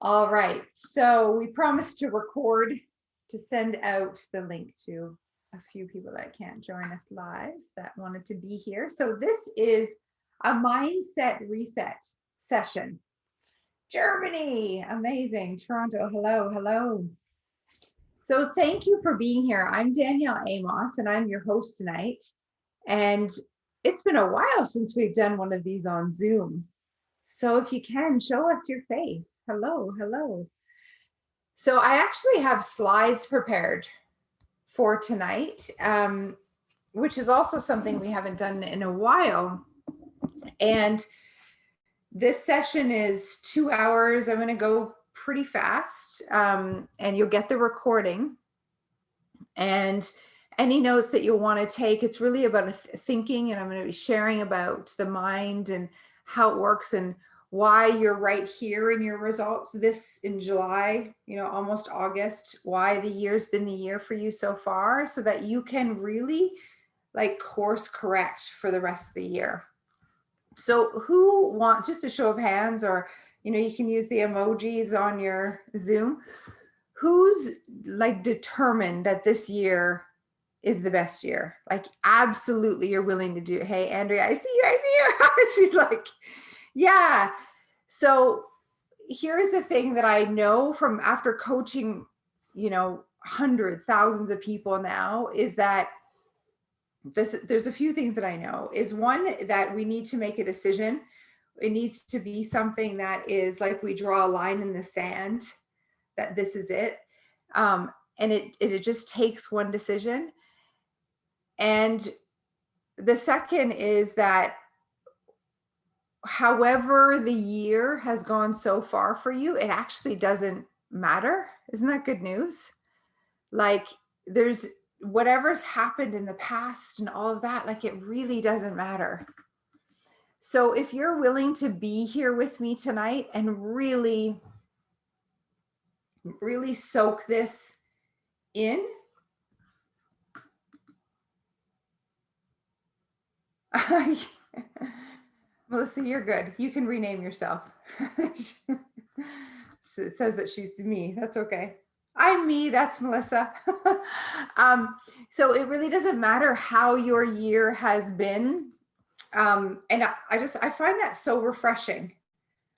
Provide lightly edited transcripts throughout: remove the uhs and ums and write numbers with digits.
All right, so we promised to record to send out the link to a few people that can't join us live that wanted to be here. So this is a mindset reset session. Germany, amazing. Toronto, hello, hello. So thank you for being here. I'm Danielle Amos and I'm your host tonight. And it's been a while since we've done one of these on Zoom. So if you can, show us your face. Hello, hello. So I actually have slides prepared for tonight, which is also something we haven't done in a while. And this session is 2 hours. I'm going to go pretty fast, and you'll get the recording. And any notes that you'll want to take, it's really about thinking, and I'm going to be sharing about the mind and how it works and why you're right here in your results this in July, almost August, why the year's been the year for you so far, so that you can really course correct for the rest of the year. So who wants, just a show of hands, or you can use the emojis on your Zoom, who's determined that this year is the best year? Absolutely, you're willing to do it. Hey, Andrea, I see you. She's like, yeah. So here's the thing that I know from after coaching, hundreds, thousands of people now, is that there's a few things that I know. Is one, that we need to make a decision. It needs to be something that is we draw a line in the sand, that this is it. And it just takes one decision. And the second is that however the year has gone so far for you, it actually doesn't matter. Isn't that good news? There's whatever's happened in the past and all of that, it really doesn't matter. So if you're willing to be here with me tonight and really, really soak this in, Melissa, you're good. You can rename yourself. So it says that she's me. That's okay. I'm me. That's Melissa. So it really doesn't matter how your year has been. And I find that so refreshing.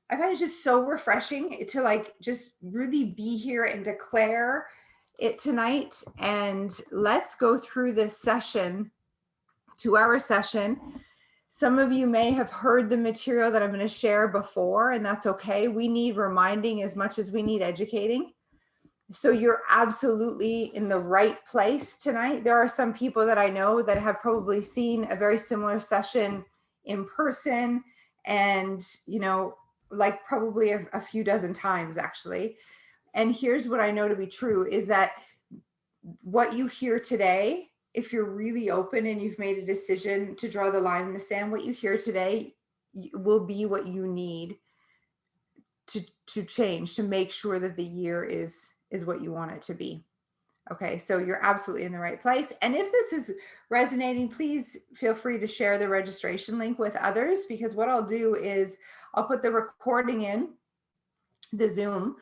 I find it just so refreshing to just really be here and declare it tonight. And let's go through this session, 2-hour session. Some of you may have heard the material that I'm going to share before, and that's okay. We need reminding as much as we need educating. So you're absolutely in the right place tonight. There are some people that I know that have probably seen a very similar session in person, and probably a few dozen times actually. And here's what I know to be true, is that what you hear today, if you're really open and you've made a decision to draw the line in the sand, what you hear today will be what you need to change, to make sure that the year is what you want it to be. Okay, so you're absolutely in the right place. And if this is resonating, please feel free to share the registration link with others, because what I'll do is I'll put the recording in the Zoom,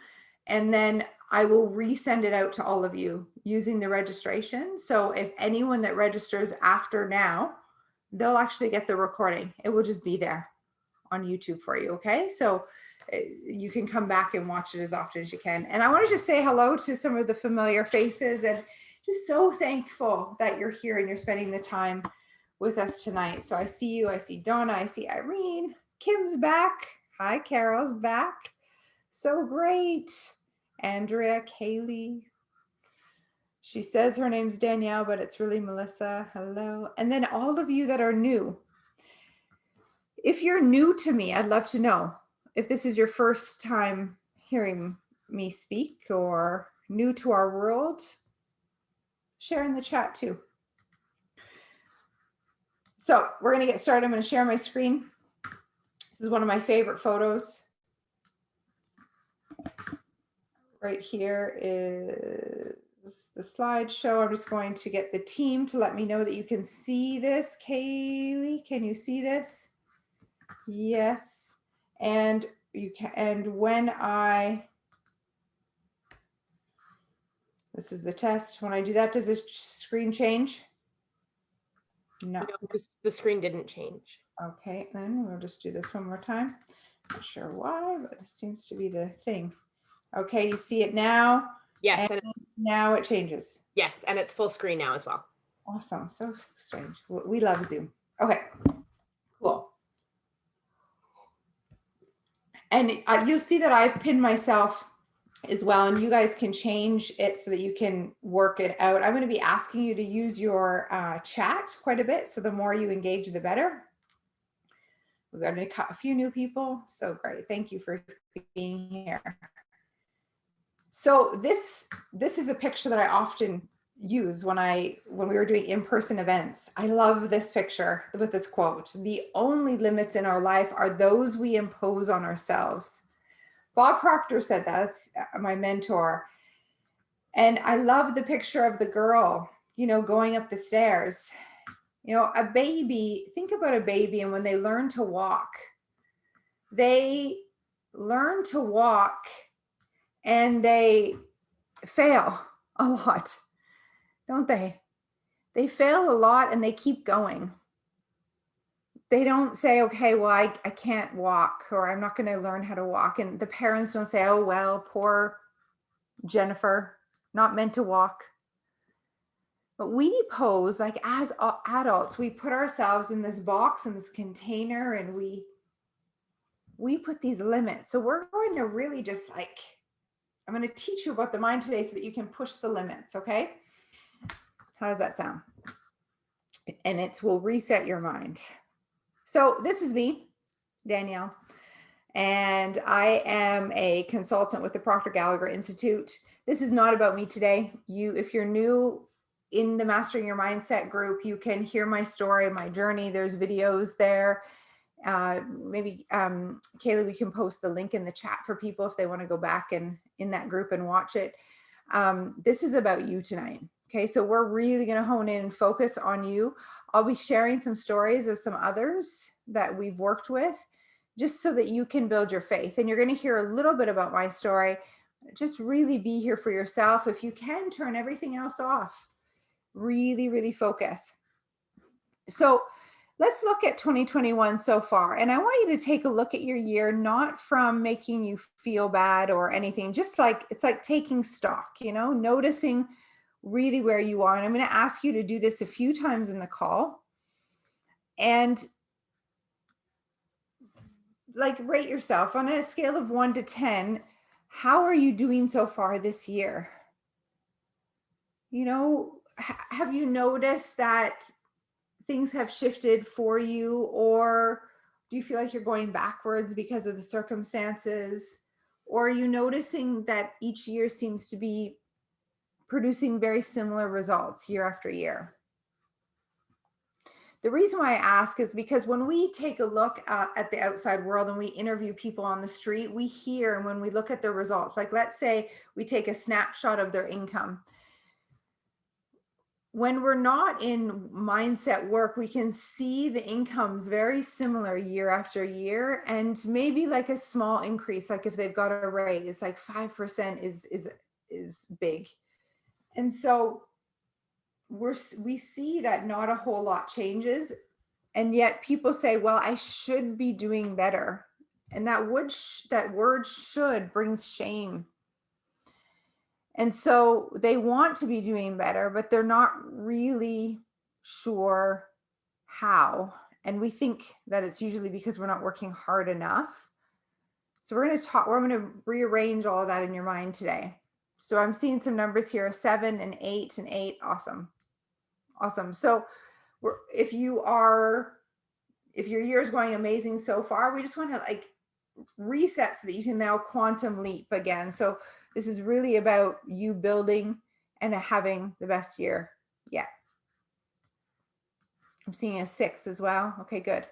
and then I will resend it out to all of you using the registration. So if anyone that registers after now, they'll actually get the recording. It will just be there on YouTube for you. Okay, so you can come back and watch it as often as you can. And I want to just say hello to some of the familiar faces, and just so thankful that you're here and you're spending the time with us tonight. So I see you, I see Donna, I see Irene, Kim's back. Hi, Carol's back. So great. Andrea, Kaylee. She says her name's Danielle, but it's really Melissa. Hello. And then all of you that are new. If you're new to me, I'd love to know if this is your first time hearing me speak or new to our world. Share in the chat too. So we're going to get started. I'm going to share my screen. This is one of my favorite photos. Right here is the slideshow. I'm just going to get the team to let me know that you can see this. Kaylee, can you see this? Yes. And you can, and when I This is the test. When I do that, does this screen change? No. No, the screen didn't change. Okay, then we'll just do this one more time. Not sure why, but it seems to be the thing. Okay, you see it now? Yes, and now it changes. Yes, and it's full screen now as well. Awesome. So strange. We love Zoom. Okay, cool. And you'll see that I've pinned myself as well, and you guys can change it so that you can work it out. I'm going to be asking you to use your chat quite a bit. So the more you engage, the better. We've got a few new people. So great. Thank you for being here. So this is a picture that I often use when we were doing in-person events. I love this picture with this quote: "The only limits in our life are those we impose on ourselves." Bob Proctor said that. That's my mentor. And I love the picture of the girl, going up the stairs. A baby, think about a baby, and when they learn to walk and they fail a lot, don't they? They fail a lot and they keep going. They don't say, okay, well, I can't walk, or I'm not going to learn how to walk. And the parents don't say, oh, well, poor Jennifer, not meant to walk. But we pose, like, as adults, we put ourselves in this box, in this container, and we put these limits. So we're going to really just I'm going to teach you about the mind today so that you can push the limits. Okay. How does that sound? And it will reset your mind. So this is me, Danielle, and I am a consultant with the Proctor Gallagher Institute. This is not about me today. If you're new in the Mastering Your Mindset group, you can hear my story, my journey. There's videos there. Maybe Kaylee, we can post the link in the chat for people if they want to go back and in that group and watch it. This is about you tonight. Okay, so we're really going to hone in and focus on you. I'll be sharing some stories of some others that we've worked with, just so that you can build your faith. And you're going to hear a little bit about my story. Just really be here for yourself. If you can, turn everything else off. Really, really focus. So let's look at 2021 so far. And I want you to take a look at your year, not from making you feel bad or anything, just like it's like taking stock, noticing really where you are. And I'm going to ask you to do this a few times in the call. And rate yourself on a scale of 1 to 10. How are you doing so far this year? Have you noticed that things have shifted for you, or do you feel like you're going backwards because of the circumstances? Or are you noticing that each year seems to be producing very similar results year after year? The reason why I ask is because when we take a look at the outside world and we interview people on the street, we hear, and when we look at their results, like let's say we take a snapshot of their income. When we're not in mindset work, we can see the incomes very similar year after year, and maybe like a small increase, like if they've got a raise, like 5% is big. And so we see that not a whole lot changes, and yet people say, well, I should be doing better. And that word should brings shame. And so they want to be doing better, but they're not really sure how. And we think that it's usually because we're not working hard enough. So we're going to rearrange all of that in your mind today. So I'm seeing some numbers here, 7 and 8 and 8. Awesome. So if your year is going amazing so far, we just want to reset so that you can now quantum leap again. So this is really about you building and having the best year yet. I'm seeing a 6 as well. Okay, good.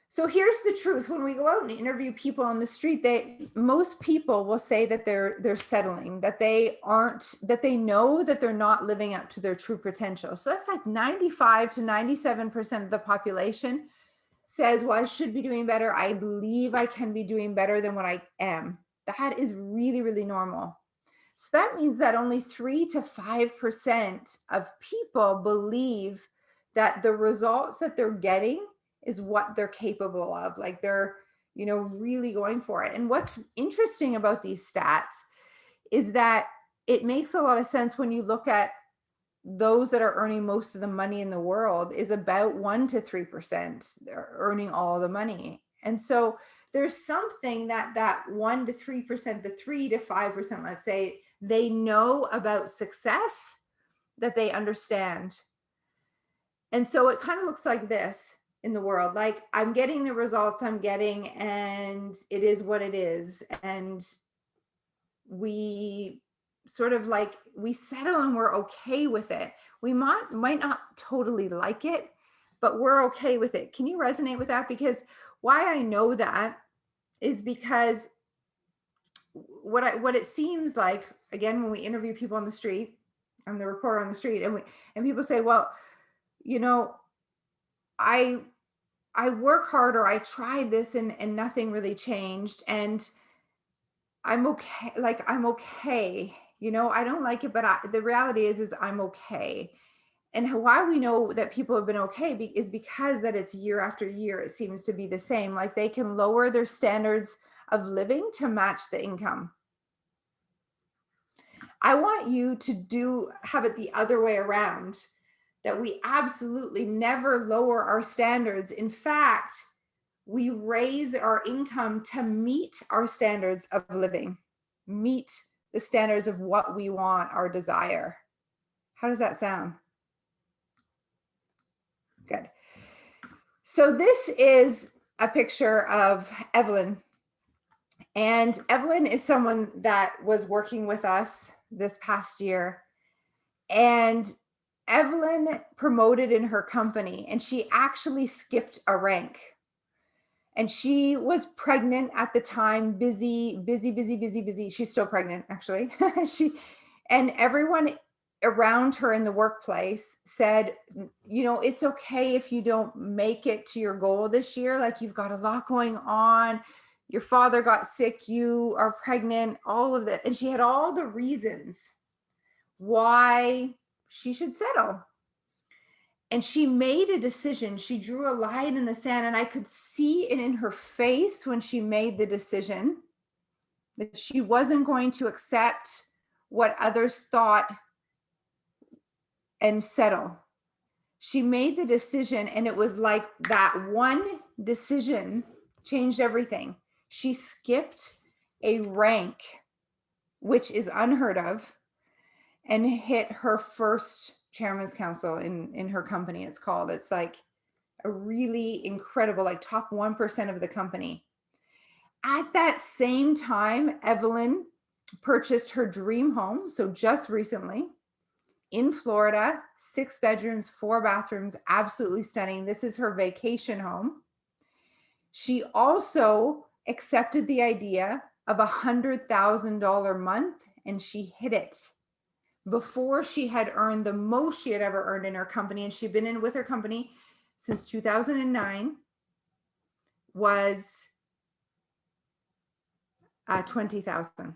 So here's the truth. When we go out and interview people on the street, most people will say that they're settling, that they know that they're not living up to their true potential. So that's like 95 to 97% of the population says, well, I should be doing better. I believe I can be doing better than what I am. That is really, really normal. So that means that only 3 to 5% of people believe that the results that they're getting is what they're capable of. Like they're, really going for it. And what's interesting about these stats is that it makes a lot of sense when you look at those that are earning most of the money in the world is about 1 to 3%. They're earning all the money. And so there's something that 1 to 3%, the 3 to 5%, let's say, they know about success that they understand. And so it kind of looks like this in the world. Like I'm getting the results I'm getting and it is what it is. And we sort of like we settle and we're okay with it. We might not totally like it, but we're okay with it. Can you resonate with that? Because why I know that is because what it seems like, again, when we interview people on the street, I'm the reporter on the street, and people say, well, you know, I I work hard, or I tried this and nothing really changed, and I'm okay. Like I'm okay. I don't like it, but the reality is I'm okay. And why we know that people have been okay is because that it's year after year, it seems to be the same. Like they can lower their standards of living to match the income. I want you to have it the other way around, that we absolutely never lower our standards. In fact, we raise our income to meet our standards of living, meet the standards of what we want, our desire. How does that sound? Good. So this is a picture of Evelyn. And Evelyn is someone that was working with us this past year. And Evelyn promoted in her company, and she actually skipped a rank. And she was pregnant at the time, busy, busy, busy, busy, busy. She's still pregnant, actually. And everyone around her in the workplace said, it's okay if you don't make it to your goal this year. Like you've got a lot going on. Your father got sick, you are pregnant, all of that. And she had all the reasons why she should settle. And she made a decision. She drew a line in the sand, and I could see it in her face when she made the decision that she wasn't going to accept what others thought and settle. She made the decision, and it was like that one decision changed everything. She skipped a rank, which is unheard of, and hit her first chairman's council in her company. It's like a really incredible, like top 1% of the company. At that same time, Evelyn purchased her dream home. So just recently in Florida, 6 bedrooms, 4 bathrooms, absolutely stunning. This is her vacation home. She also accepted the idea of $100,000 a month, and she hit it before she had earned the most she had ever earned in her company. And she'd been in with her company since 2009, was 20,000.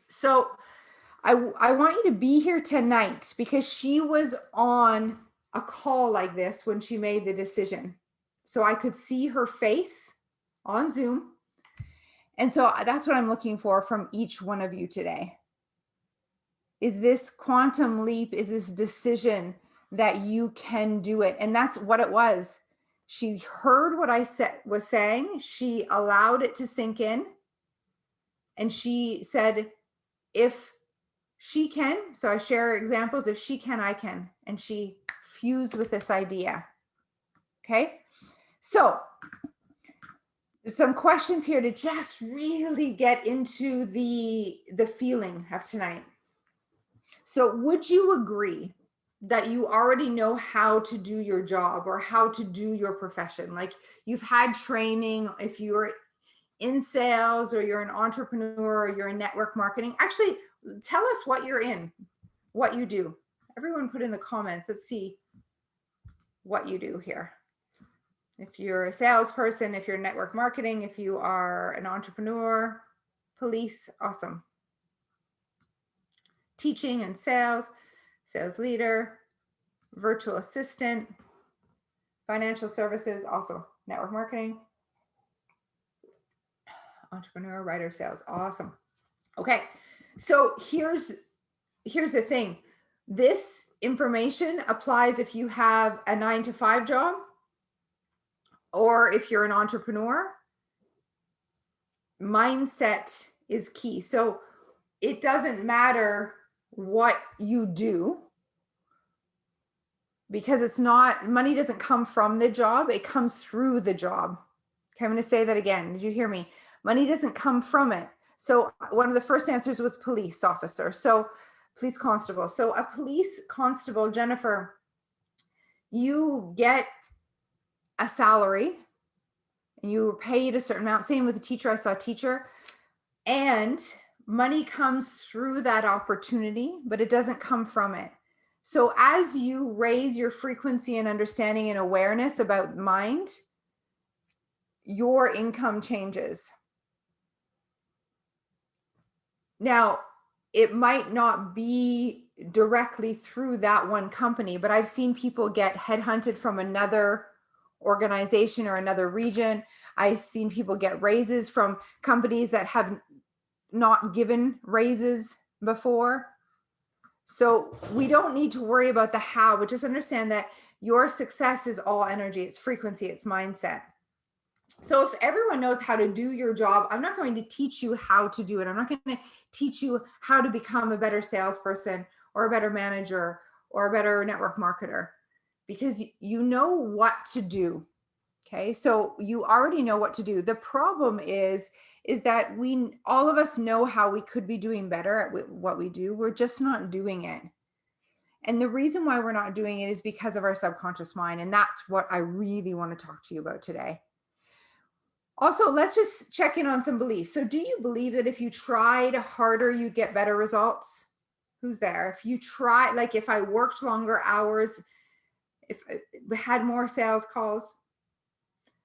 So I want you to be here tonight because she was on a call like this when she made the decision. So I could see her face on Zoom. And so that's what I'm looking for from each one of you today. Is this quantum leap? Is this decision that you can do it? And that's what it was. She heard what I was saying. She allowed it to sink in. And she said, if she can, so I share examples, if she can, I can. And she fused with this idea. Okay. So some questions here to just really get into the feeling of tonight. So would you agree that you already know how to do your job or how to do your profession? Like you've had training, if you're in sales or you're an entrepreneur or you're in network marketing. Actually, tell us what you're in, what you do. Everyone put in the comments. Let's see what you do here. If you're a salesperson, if you're network marketing, if you are an entrepreneur, police, awesome. teaching and sales, sales leader, virtual assistant, financial services, also network marketing, entrepreneur, writer, sales. Awesome. Okay. So here's the thing. This information applies if you have a 9 to 5 job or if you're an entrepreneur. Mindset is key. So it doesn't matter what you do because it's not, money doesn't come from the job, it comes through the job. Okay, I'm going to say that again. Did you hear me? Money doesn't come from it. So one of the first answers was police officer. So police constable. So a police constable, Jennifer, you get a salary and you were paid a certain amount. Same with a teacher. I saw a teacher, and money comes through that opportunity, but it doesn't come from it. So as you raise your frequency and understanding and awareness about mind, your income changes. Now, it might not be directly through that one company, but I've seen people get headhunted from another organization or another region. I've seen people get raises from companies that have not given raises before. So we don't need to worry about the how, but just understand that your success is all energy, it's frequency, it's mindset. So if everyone knows how to do your job, I'm not going to teach you how to do it. I'm not going to teach you how to become a better salesperson or a better manager or a better network marketer, because you know what to do. Okay, so you already know what to do. The problem is that all of us know how we could be doing better at what we do. We're just not doing it. And the reason why we're not doing it is because of our subconscious mind. And that's what I really want to talk to you about today. Also, let's just check in on some beliefs. So do you believe that if you tried harder, you'd get better results? Who's there? If you try, like if I worked longer hours, if I had more sales calls,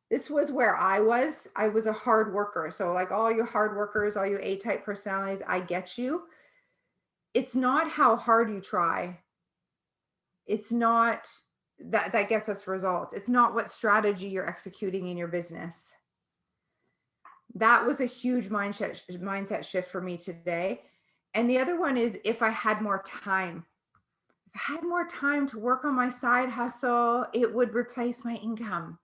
this was where I was a hard worker. So like all you hard workers, all you A-type personalities, I get you. It's not how hard you try. It's not that gets us results. It's not what strategy you're executing in your business. That was a huge mindset shift for me today. And the other one is if I had more time. If I had more time to work on my side hustle, it would replace my income.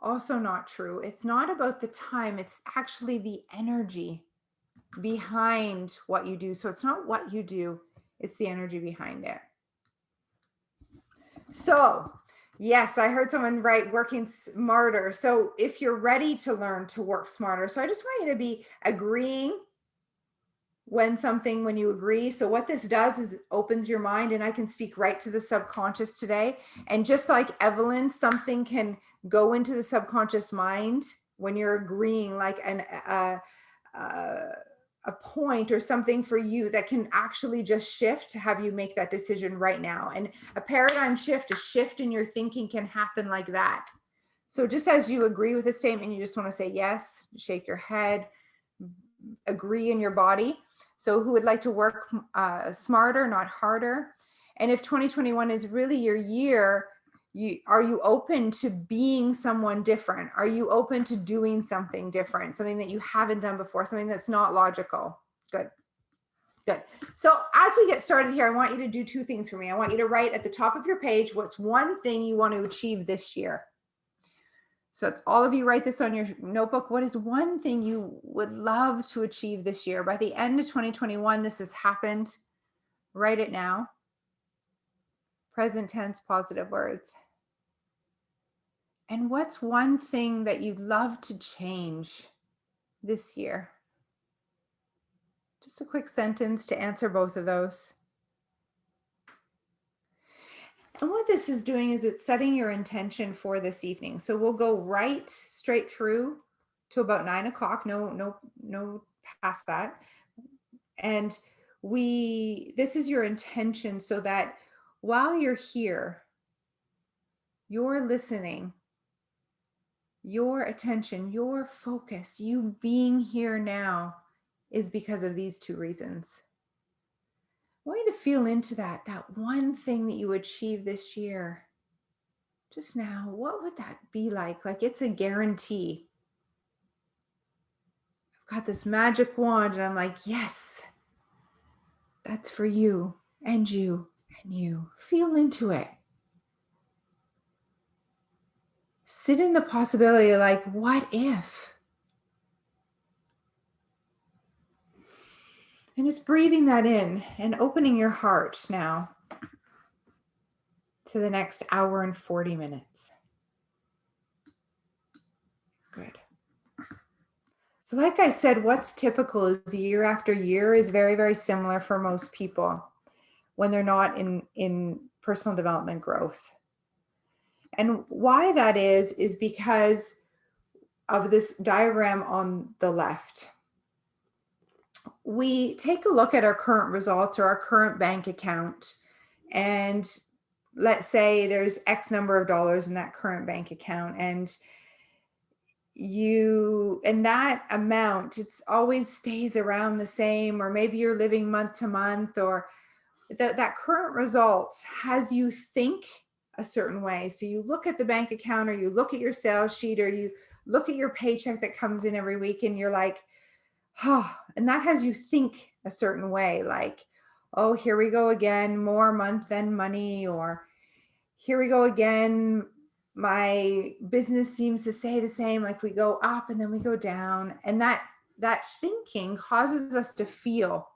Also not true. It's not about the time. It's actually the energy behind what you do. So it's not what you do, it's the energy behind it. So yes, I heard someone write working smarter. So if you're ready to learn to work smarter, so I just want you to be agreeing when you agree. So what this does is opens your mind, and I can speak right to the subconscious today. And just like Evelyn, something can go into the subconscious mind when you're agreeing, like a point or something for you that can actually just shift to have you make that decision right now. And a paradigm shift, a shift in your thinking can happen like that. So just as you agree with a statement, you just want to say yes, shake your head, agree in your body. So who would like to work smarter, not harder? And if 2021 is really your year, are you open to being someone different? Are you open to doing something different, something that you haven't done before, something that's not logical? Good. Good. So as we get started here, I want you to do 2 things for me. I want you to write at the top of your page, what's one thing you want to achieve this year? So all of you write this on your notebook. What is one thing you would love to achieve this year? By the end of 2021, this has happened. Write it now. Present tense, positive words. And what's one thing that you'd love to change this year? Just a quick sentence to answer both of those. And what this is doing is it's setting your intention for this evening. So we'll go right straight through to about 9 o'clock. No past that. And this is your intention, so that while you're here, you're listening, your attention, your focus, you being here now is because of these two reasons. I want you to feel into that one thing that you achieved this year. Just now, what would that be like? Like it's a guarantee. I've got this magic wand and I'm like, yes, that's for you and you and you. Feel into it. Sit in the possibility like, what if? And just breathing that in and opening your heart now to the next hour and 40 minutes. Good. So like I said, what's typical is year after year is very, very similar for most people when they're not in personal development growth. And why that is because of this diagram on the left. We take a look at our current results or our current bank account, and let's say there's X number of dollars in that current bank account, and that amount, it's always stays around the same, or maybe you're living month to month, or that current result has you think a certain way. So you look at the bank account, or you look at your sales sheet, or you look at your paycheck that comes in every week, and you're like, oh, and that has you think a certain way, like, oh, here we go again, more month end money, or here we go again, my business seems to stay the same, like we go up and then we go down. And that thinking causes us to feel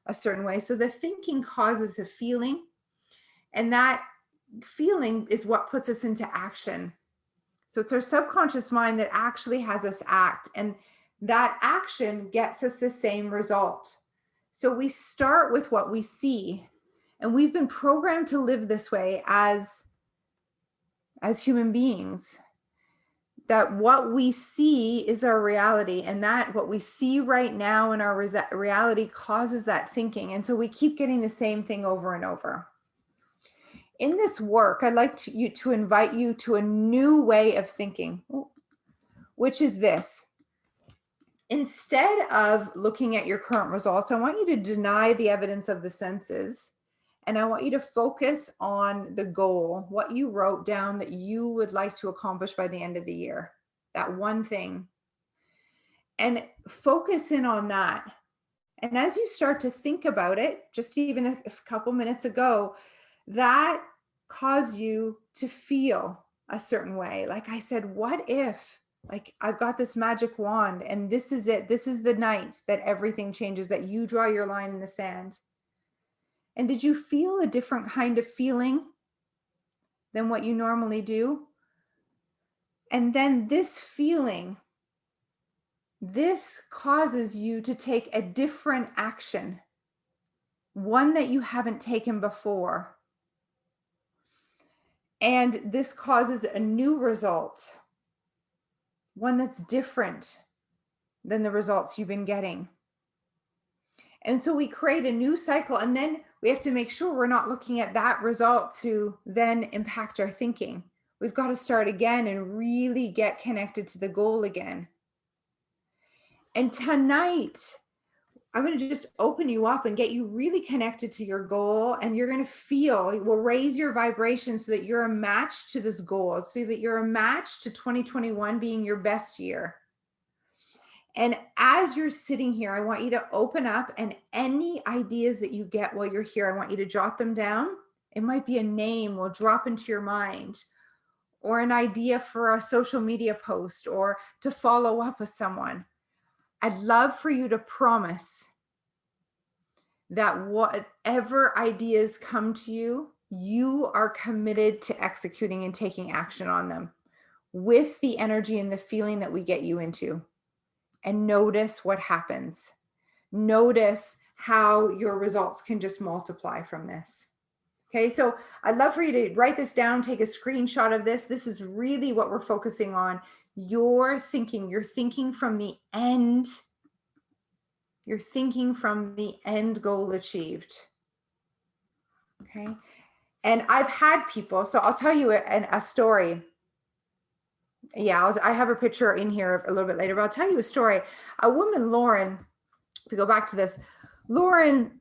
a certain way. So the thinking causes a feeling, and that feeling is what puts us into action. So it's our subconscious mind that actually has us act, and that action gets us the same result. So we start with what we see, and we've been programmed to live this way as human beings, that what we see is our reality, and that what we see right now in our reality causes that thinking. And so we keep getting the same thing over and over. In this work, I'd like to invite you to a new way of thinking, which is this. Instead of looking at your current results, I want you to deny the evidence of the senses, and I want you to focus on the goal, what you wrote down that you would like to accomplish by the end of the year, that one thing, and focus in on that. And as you start to think about it, just even a couple minutes ago, that caused you to feel a certain way. Like I said, what if, like, I've got this magic wand and this is it. This is the night that everything changes, that you draw your line in the sand. And did you feel a different kind of feeling than what you normally do? And then this feeling, this causes you to take a different action, one that you haven't taken before. And this causes a new result, one that's different than the results you've been getting. And so we create a new cycle, and then we have to make sure we're not looking at that result to then impact our thinking. We've got to start again and really get connected to the goal again. And tonight, I'm going to just open you up and get you really connected to your goal. And you're going to feel, we'll raise your vibration so that you're a match to this goal, so that you're a match to 2021 being your best year. And as you're sitting here, I want you to open up, and any ideas that you get while you're here, I want you to jot them down. It might be a name will drop into your mind, or an idea for a social media post, or to follow up with someone. I'd love for you to promise that whatever ideas come to you, you are committed to executing and taking action on them with the energy and the feeling that we get you into. And notice what happens. Notice how your results can just multiply from this. Okay, so I'd love for you to write this down, take a screenshot of this. This is really what we're focusing on. You're thinking from the end. You're thinking from the end goal achieved. Okay, and I've had people, so I'll tell you a story. Yeah, I have a picture in here a little bit later, but I'll tell you a story. A woman, Lauren, to go back to this, Lauren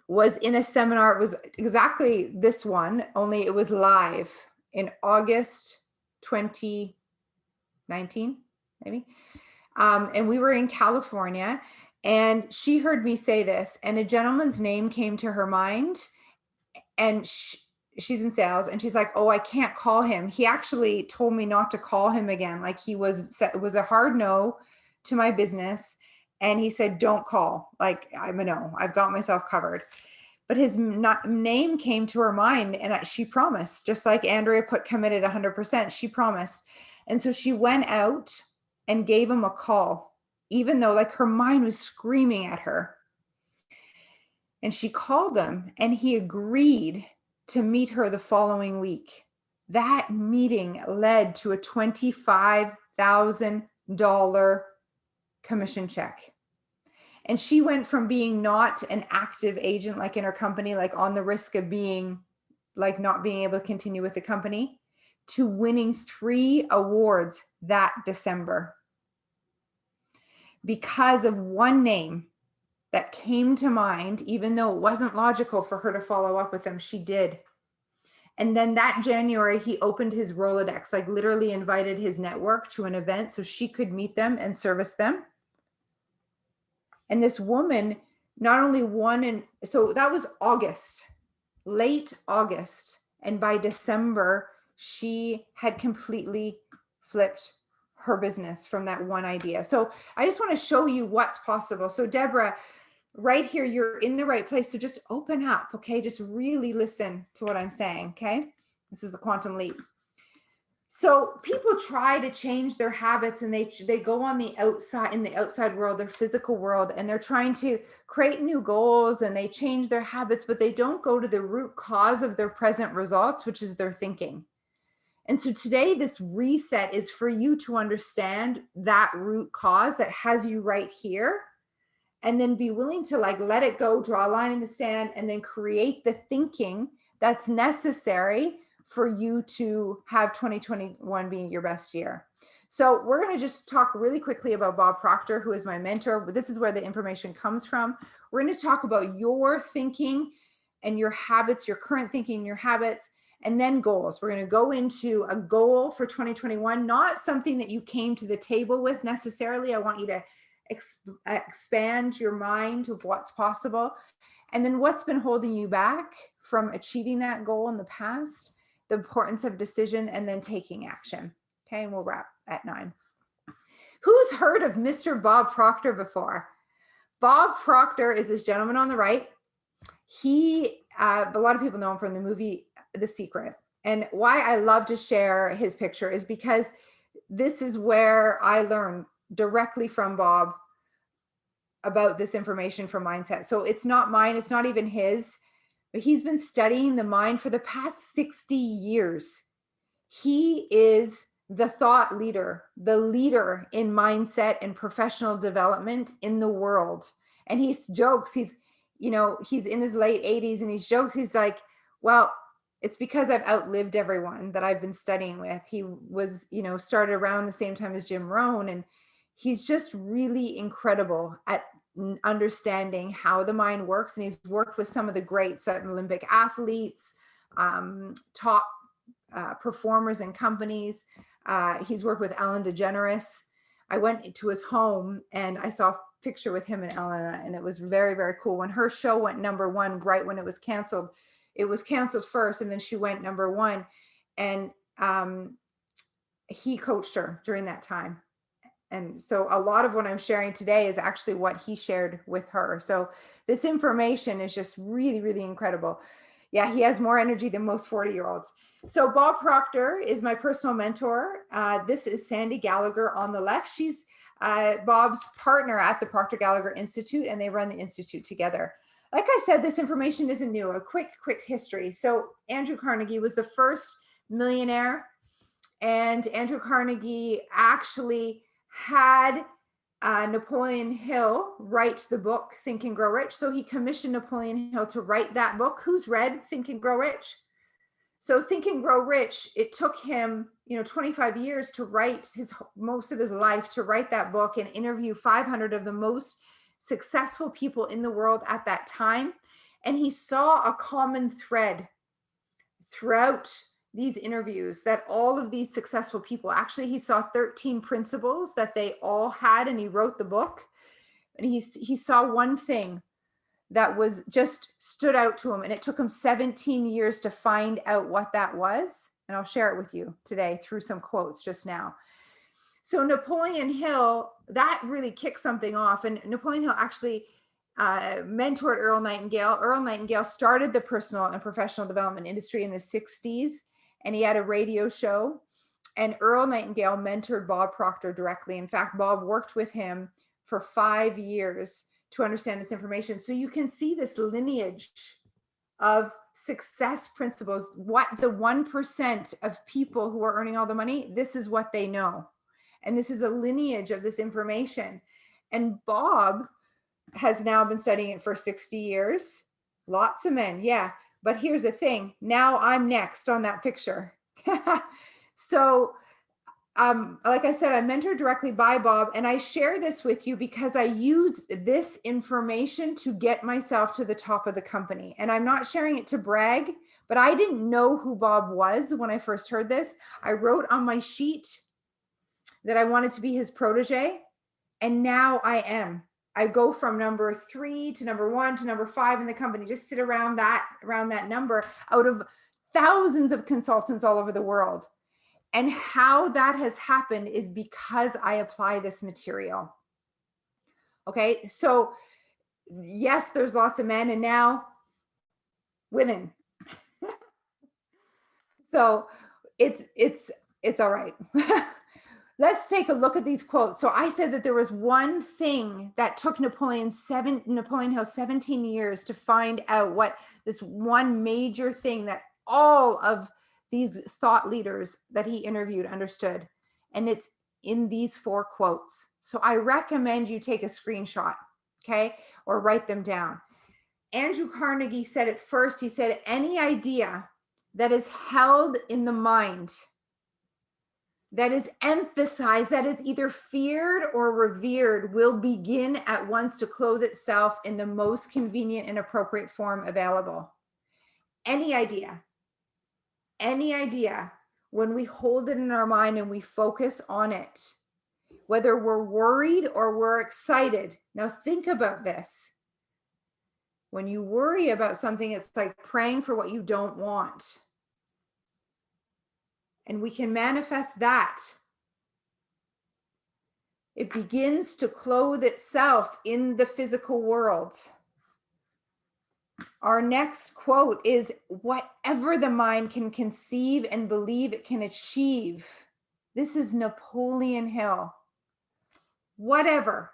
was in a seminar. It was exactly this one, only it was live in August 2019, maybe. And we were in California, and she heard me say this, and a gentleman's name came to her mind, and she's in sales, and she's like, oh, I can't call him. He actually told me not to call him again. Like, it was a hard no to my business. And he said, don't call. Like, I'm a no, I've got myself covered. But his name came to her mind, and she promised, just like Andrea put committed 100%, she promised. And so she went out and gave him a call, even though like her mind was screaming at her. And she called him, and he agreed to meet her the following week. That meeting led to a $25,000 commission check. And she went from being not an active agent, like in her company, like on the risk of being like not being able to continue with the company, to winning 3 awards that December because of one name that came to mind. Even though it wasn't logical for her to follow up with him, she did. And then that January, he opened his Rolodex, like literally invited his network to an event so she could meet them and service them. And this woman not only won, and so that was August, late August. And by December, she had completely flipped her business from that one idea. So I just want to show you what's possible. So Deborah, right here, you're in the right place. So just open up, okay? Just really listen to what I'm saying, okay? This is the quantum leap. So people try to change their habits, and they go on the outside, in the outside world, their physical world, and they're trying to create new goals, and they change their habits, but they don't go to the root cause of their present results, which is their thinking. And so today, this reset is for you to understand that root cause that has you right here, and then be willing to like let it go, draw a line in the sand, and then create the thinking that's necessary for you to have 2021 being your best year. So we're going to just talk really quickly about Bob Proctor, who is my mentor. This is where the information comes from. We're going to talk about your thinking and your habits, your current thinking, your habits, and then goals. We're going to go into a goal for 2021, not something that you came to the table with necessarily. I want you to expand your mind of what's possible, and then what's been holding you back from achieving that goal in the past, the importance of decision, and then taking action. Okay, and we'll wrap at 9. Who's heard of Mr. Bob Proctor before? Bob Proctor is this gentleman on the right. He, a lot of people know him from the movie The Secret. And why I love to share his picture is because this is where I learned directly from Bob about this information from mindset. So it's not mine, it's not even his, but he's been studying the mind for the past 60 years. He is the thought leader, the leader in mindset and professional development in the world. And he jokes, he's in his late 80s, and he's jokes, he's like, well, it's because I've outlived everyone that I've been studying with. He was, started around the same time as Jim Rohn, and he's just really incredible at understanding how the mind works. And he's worked with some of the greats, Olympic athletes, top performers in companies. He's worked with Ellen DeGeneres. I went to his home and I saw a picture with him and Ellen, and it was very, very cool. When her show went #1, right when it was canceled first, and then she went #1, and he coached her during that time. And so a lot of what I'm sharing today is actually what he shared with her. So this information is just really, really incredible. Yeah, he has more energy than most 40-year-olds. So Bob Proctor is my personal mentor. This is Sandy Gallagher on the left. She's Bob's partner at the Proctor Gallagher Institute, and they run the Institute together. Like I said, this information isn't new. A quick history. So Andrew Carnegie was the first millionaire, and Andrew Carnegie actually had Napoleon Hill write the book Think and Grow Rich. So he commissioned Napoleon Hill to write that book. Who's read Think and Grow Rich? So Think and Grow Rich, it took him 25 years to write most of his life to write that book and interview 500 of the most successful people in the world at that time. And he saw a common thread throughout these interviews that all of these successful people, actually, he saw 13 principles that they all had, and he wrote the book. And he saw one thing that was just stood out to him, and it took him 17 years to find out what that was. And I'll share it with you today through some quotes just now. So Napoleon Hill, that really kicked something off. And Napoleon Hill actually mentored Earl Nightingale. Earl Nightingale started the personal and professional development industry in the 60s, and he had a radio show. And Earl Nightingale mentored Bob Proctor directly. In fact, Bob worked with him for 5 years to understand this information. So you can see this lineage of success principles. What the 1% of people who are earning all the money, this is what they know. And this is a lineage of this information. And Bob has now been studying it for 60 years. Lots of men, yeah. But here's the thing. Now I'm next on that picture. So, like I said, I'm mentored directly by Bob, and I share this with you because I use this information to get myself to the top of the company. And I'm not sharing it to brag, but I didn't know who Bob was when I first heard this. I wrote on my sheet that I wanted to be his protege, and now I am. I go from number 3 to number 1 to number 5 in the company, just sit around that number out of thousands of consultants all over the world. And how that has happened is because I apply this material. Okay, so yes, there's lots of men, and now women. So it's all right. Let's take a look at these quotes. So I said that there was one thing that took Napoleon Hill 17 years to find out, what this one major thing that all of these thought leaders that he interviewed understood. And it's in these 4 quotes. So I recommend you take a screenshot, okay, or write them down. Andrew Carnegie said it first. He said, any idea that is held in the mind, that is emphasized, that is either feared or revered, will begin at once to clothe itself in the most convenient and appropriate form available. Any idea, when we hold it in our mind and we focus on it, whether we're worried or we're excited. Now think about this. When you worry about something, it's like praying for what you don't want. And we can manifest that. It begins to clothe itself in the physical world. Our next quote is, whatever the mind can conceive and believe it can achieve. This is Napoleon Hill. Whatever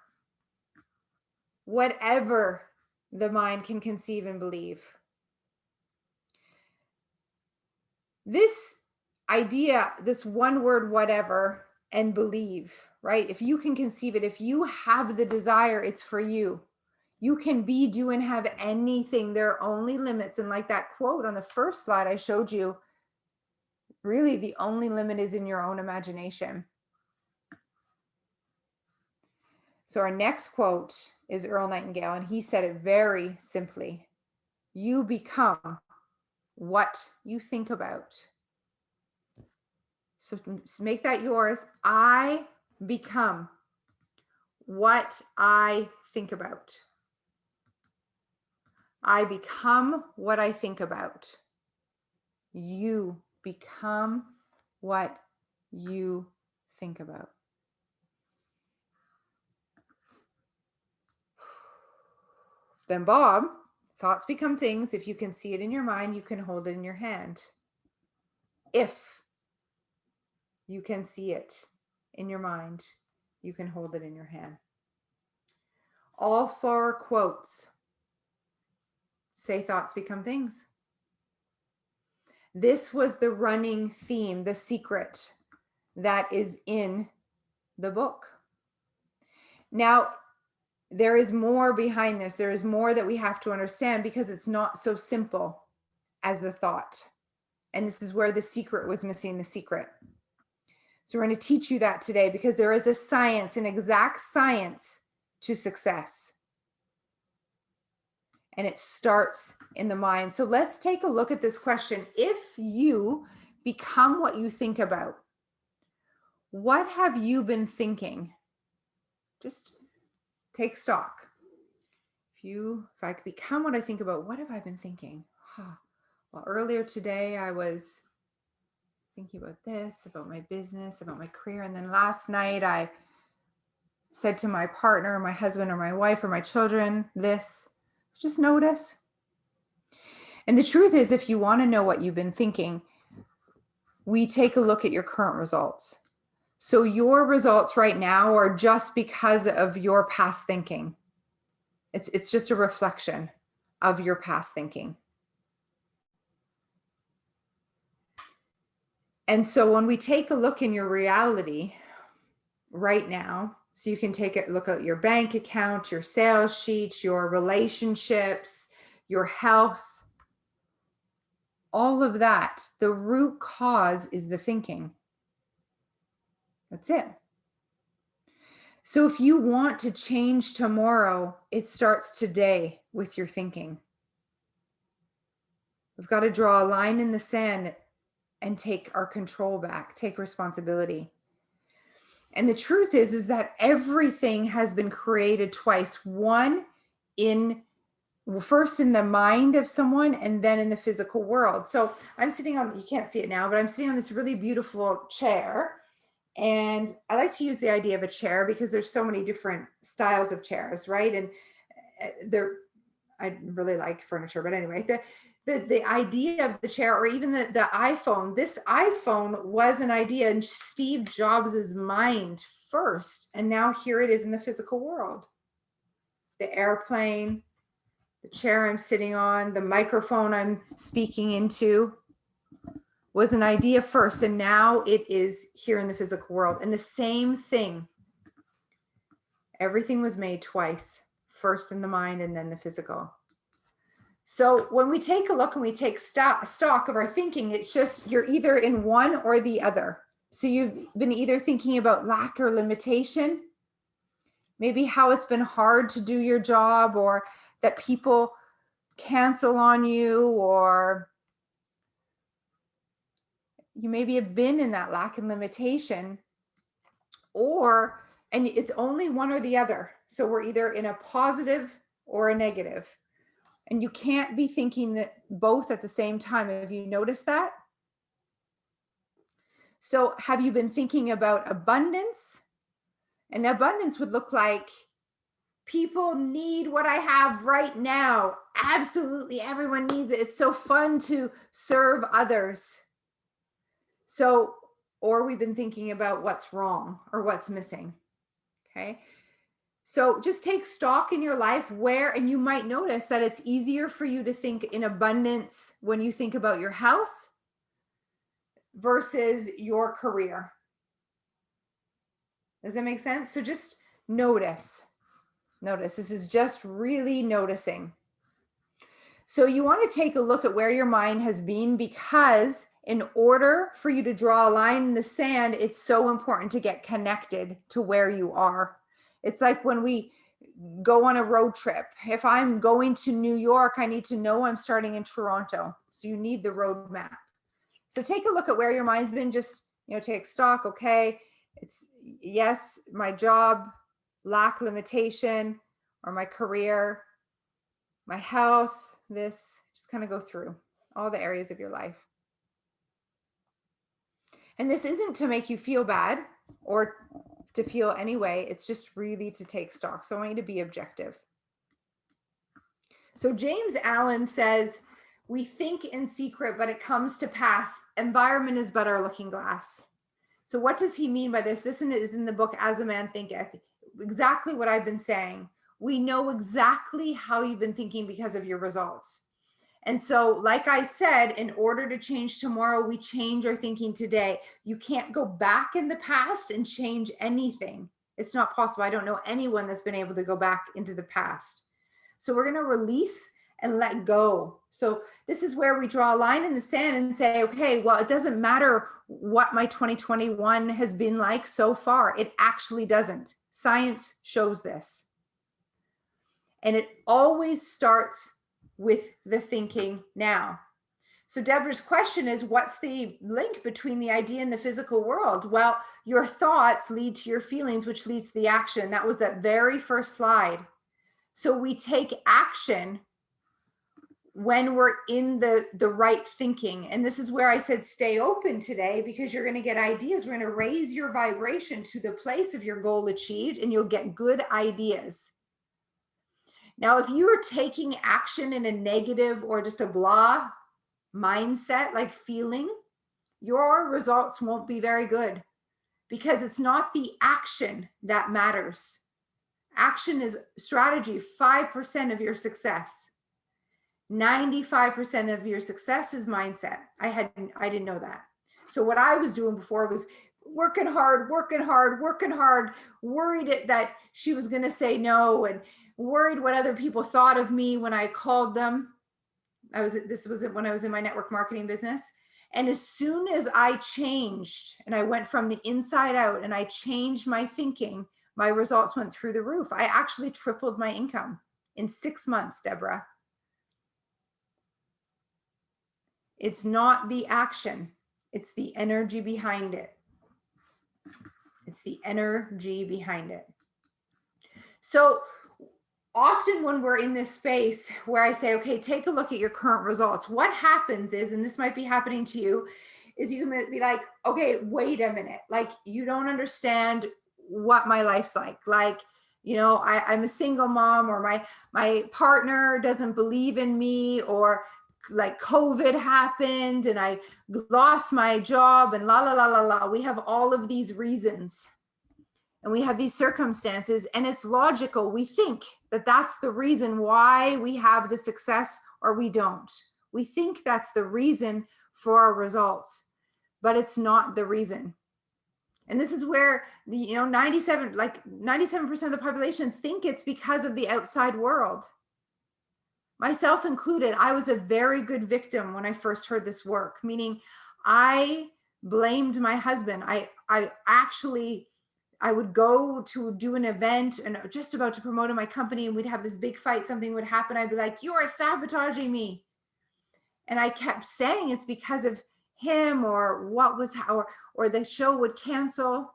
the mind can conceive and believe. This idea, this one word, whatever, and believe, right? If you can conceive it, if you have the desire, it's for you. You can be, do, and have anything. There are only limits. And like that quote on the first slide I showed you, really the only limit is in your own imagination. So our next quote is Earl Nightingale, and he said it very simply. You become what you think about. So make that yours. I become what I think about. I become what I think about. You become what you think about. Then Bob, thoughts become things. If you can see it in your mind, you can hold it in your hand. If you can see it in your mind, you can hold it in your hand. All 4 quotes say thoughts become things. This was the running theme, the secret that is in the book. Now, there is more behind this. There is more that we have to understand, because it's not so simple as the thought. And this is where the secret was missing, the secret. So we're going to teach you that today, because there is a science, an exact science to success. and it starts in the mind. So let's take a look at this question. If you become what you think about, what have you been thinking? Just take stock. If I could become what I think about, what have I been thinking? Well, earlier today I was thinking about this, about my business, about my career. And then last night I said to my partner, my husband, or my wife, or my children, this. Just notice. And the truth is, if you want to know what you've been thinking, we take a look at your current results. So your results right now are just because of your past thinking. It's just a reflection of your past thinking. And so when we take a look in your reality right now, so you can take a look at your bank account, your sales sheet, your relationships, your health, all of that, the root cause is the thinking. That's it. So if you want to change tomorrow, it starts today with your thinking. We've got to draw a line in the sand and take our control back, take responsibility. And the truth is that everything has been created twice. One first in the mind of someone and then in the physical world. So I'm sitting on, you can't see it now, but I'm sitting on this really beautiful chair. And I like to use the idea of a chair because there's so many different styles of chairs, right? And I really like furniture, but anyway, the idea of the chair, or even the iPhone, this iPhone was an idea in Steve Jobs's mind first. And now here it is in the physical world. The airplane, the chair I'm sitting on, the microphone I'm speaking into was an idea first. And now it is here in the physical world. And the same thing, everything was made twice, first in the mind and then the physical. So when we take a look and we take stock of our thinking, it's just you're either in one or the other. So you've been either thinking about lack or limitation, maybe how it's been hard to do your job, or that people cancel on you, or you maybe have been in that lack and limitation, and it's only one or the other. So we're either in a positive or a negative. And you can't be thinking that both at the same time. Have you noticed that? So have you been thinking about abundance? And abundance would look like people need what I have right now. Absolutely, everyone needs it. It's so fun to serve others. So, or we've been thinking about what's wrong or what's missing. Okay. So just take stock in your life and you might notice that it's easier for you to think in abundance when you think about your health versus your career. Does that make sense? So just notice. This is just really noticing. So you want to take a look at where your mind has been, because in order for you to draw a line in the sand, it's so important to get connected to where you are. It's like when we go on a road trip. If I'm going to New York, I need to know I'm starting in Toronto. So you need the road map. So take a look at where your mind's been. Just, take stock. Okay. It's yes, my job, lack, limitation, or my career, my health, this. Just kind of go through all the areas of your life. And this isn't to make you feel bad or to feel anyway. It's just really to take stock. So I want you to be objective. So James Allen says, we think in secret, but it comes to pass. Environment is but our looking glass. So what does he mean by this? This is in the book, As a Man Thinketh. Exactly what I've been saying. We know exactly how you've been thinking because of your results. And so, like I said, in order to change tomorrow, we change our thinking today. You can't go back in the past and change anything. It's not possible. I don't know anyone that's been able to go back into the past. So we're going to release and let go. So this is where we draw a line in the sand and say, okay, well, it doesn't matter what my 2021 has been like so far. It actually doesn't. Science shows this. And it always starts with the thinking now. So Deborah's question is, what's the link between the idea and the physical world? Well, your thoughts lead to your feelings, which leads to the action. That was that very first slide. So we take action when we're in the right thinking. And this is where I said, stay open today, because you're going to get ideas. We're going to raise your vibration to the place of your goal achieved, and you'll get good ideas. Now, if you are taking action in a negative or just a blah mindset, like feeling, your results won't be very good, because it's not the action that matters. Action is strategy, 5% of your success. 95% of your success is mindset. I didn't know that. So what I was doing before was working hard, worried that she was going to say no, and worried what other people thought of me when I called them. This was when I was in my network marketing business. And as soon as I changed and I went from the inside out and I changed my thinking, my results went through the roof. I actually tripled my income in 6 months, Deborah. It's not the action, it's the energy behind it. It's the energy behind it. So often when we're in this space where I say, okay, take a look at your current results, what happens is, and this might be happening to you, is you can be like, okay, wait a minute. Like, you don't understand what my life's like. Like, you know, I'm a single mom, or my partner doesn't believe in me, or like COVID happened and I lost my job, and la, la, la, la, la. We have all of these reasons. And we have these circumstances, and it's logical. We think that that's the reason why we have the success, or we don't. We think that's the reason for our results, but it's not the reason. And this is where the 97% of the population think it's because of the outside world. Myself included, I was a very good victim when I first heard this work, meaning I blamed my husband. I would go to do an event and just about to promote in my company, and we'd have this big fight, something would happen. I'd be like, you are sabotaging me. And I kept saying it's because of him, or or the show would cancel.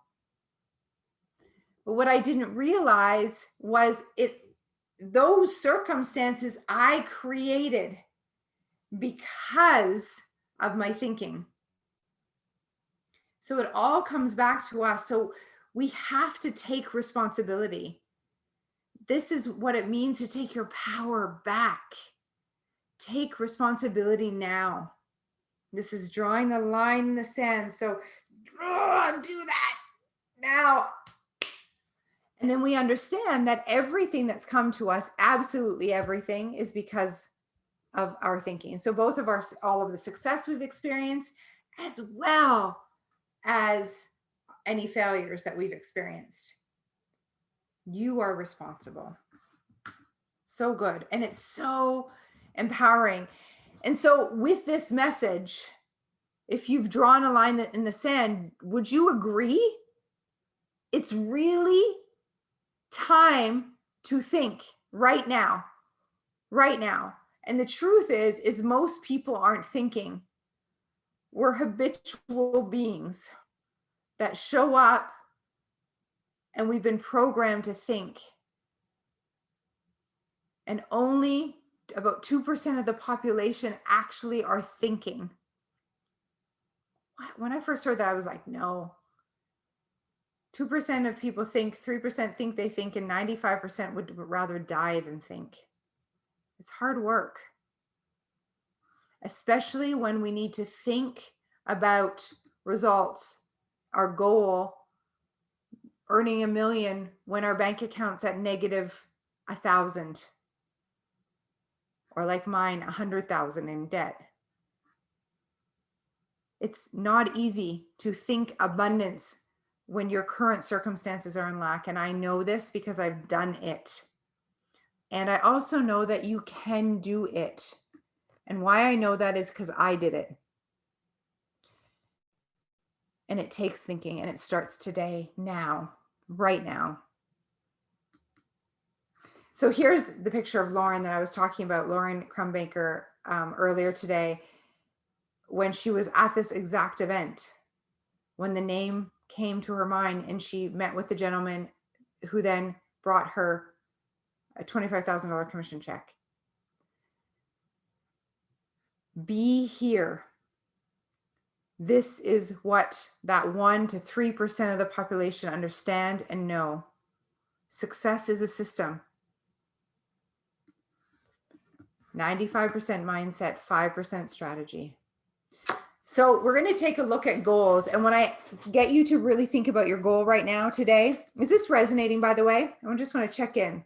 But what I didn't realize was those circumstances I created because of my thinking. So it all comes back to us. So we have to take responsibility. This is what it means to take your power back. Take responsibility now. This is drawing the line in the sand. So do that now. And then we understand that everything that's come to us, absolutely everything, is because of our thinking. So both of all of the success we've experienced, as well as any failures that we've experienced. You are responsible. So good. And it's so empowering. And so with this message, if you've drawn a line in the sand, would you agree? It's really time to think right now. Right now. And the truth is most people aren't thinking. We're habitual beings that show up, and we've been programmed to think. And only about 2% of the population actually are thinking. When I first heard that, I was like, no. 2% of people think, 3% think they think, and 95% would rather die than think. It's hard work, especially when we need to think about results, our goal, earning $1 million when our bank account's at negative 1,000, or like mine, 100,000 in debt. It's not easy to think abundance when your current circumstances are in lack. And I know this because I've done it. And I also know that you can do it. And why I know that is because I did it. And it takes thinking, and it starts today, now, right now. So here's the picture of Lauren that I was talking about, Lauren Crumbaker, earlier today, when she was at this exact event, when the name came to her mind and she met with the gentleman who then brought her a $25,000 commission check. Be here. This is what that 1 to 3% of the population understand and know. Success is a system. 95% mindset, 5% strategy. So we're going to take a look at goals. And when I get you to really think about your goal right now today, is this resonating, by the way? I just want to check in.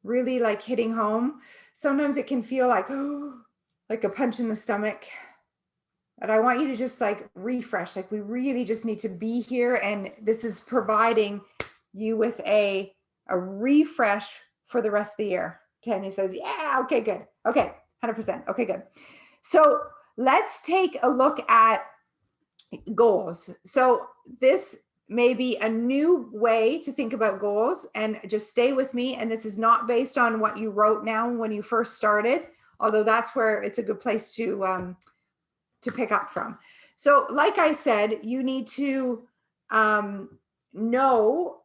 Really like hitting home. Sometimes it can feel like, oh, like a punch in the stomach. But I want you to just like refresh. Like we really just need to be here. And this is providing you with a refresh for the rest of the year. Tanya says, yeah, okay, good. Okay, 100%. Okay, good. So let's take a look at goals. So this may be a new way to think about goals, and just stay with me. And this is not based on what you wrote now when you first started, although that's where it's a good place to pick up from. So like I said, you need to know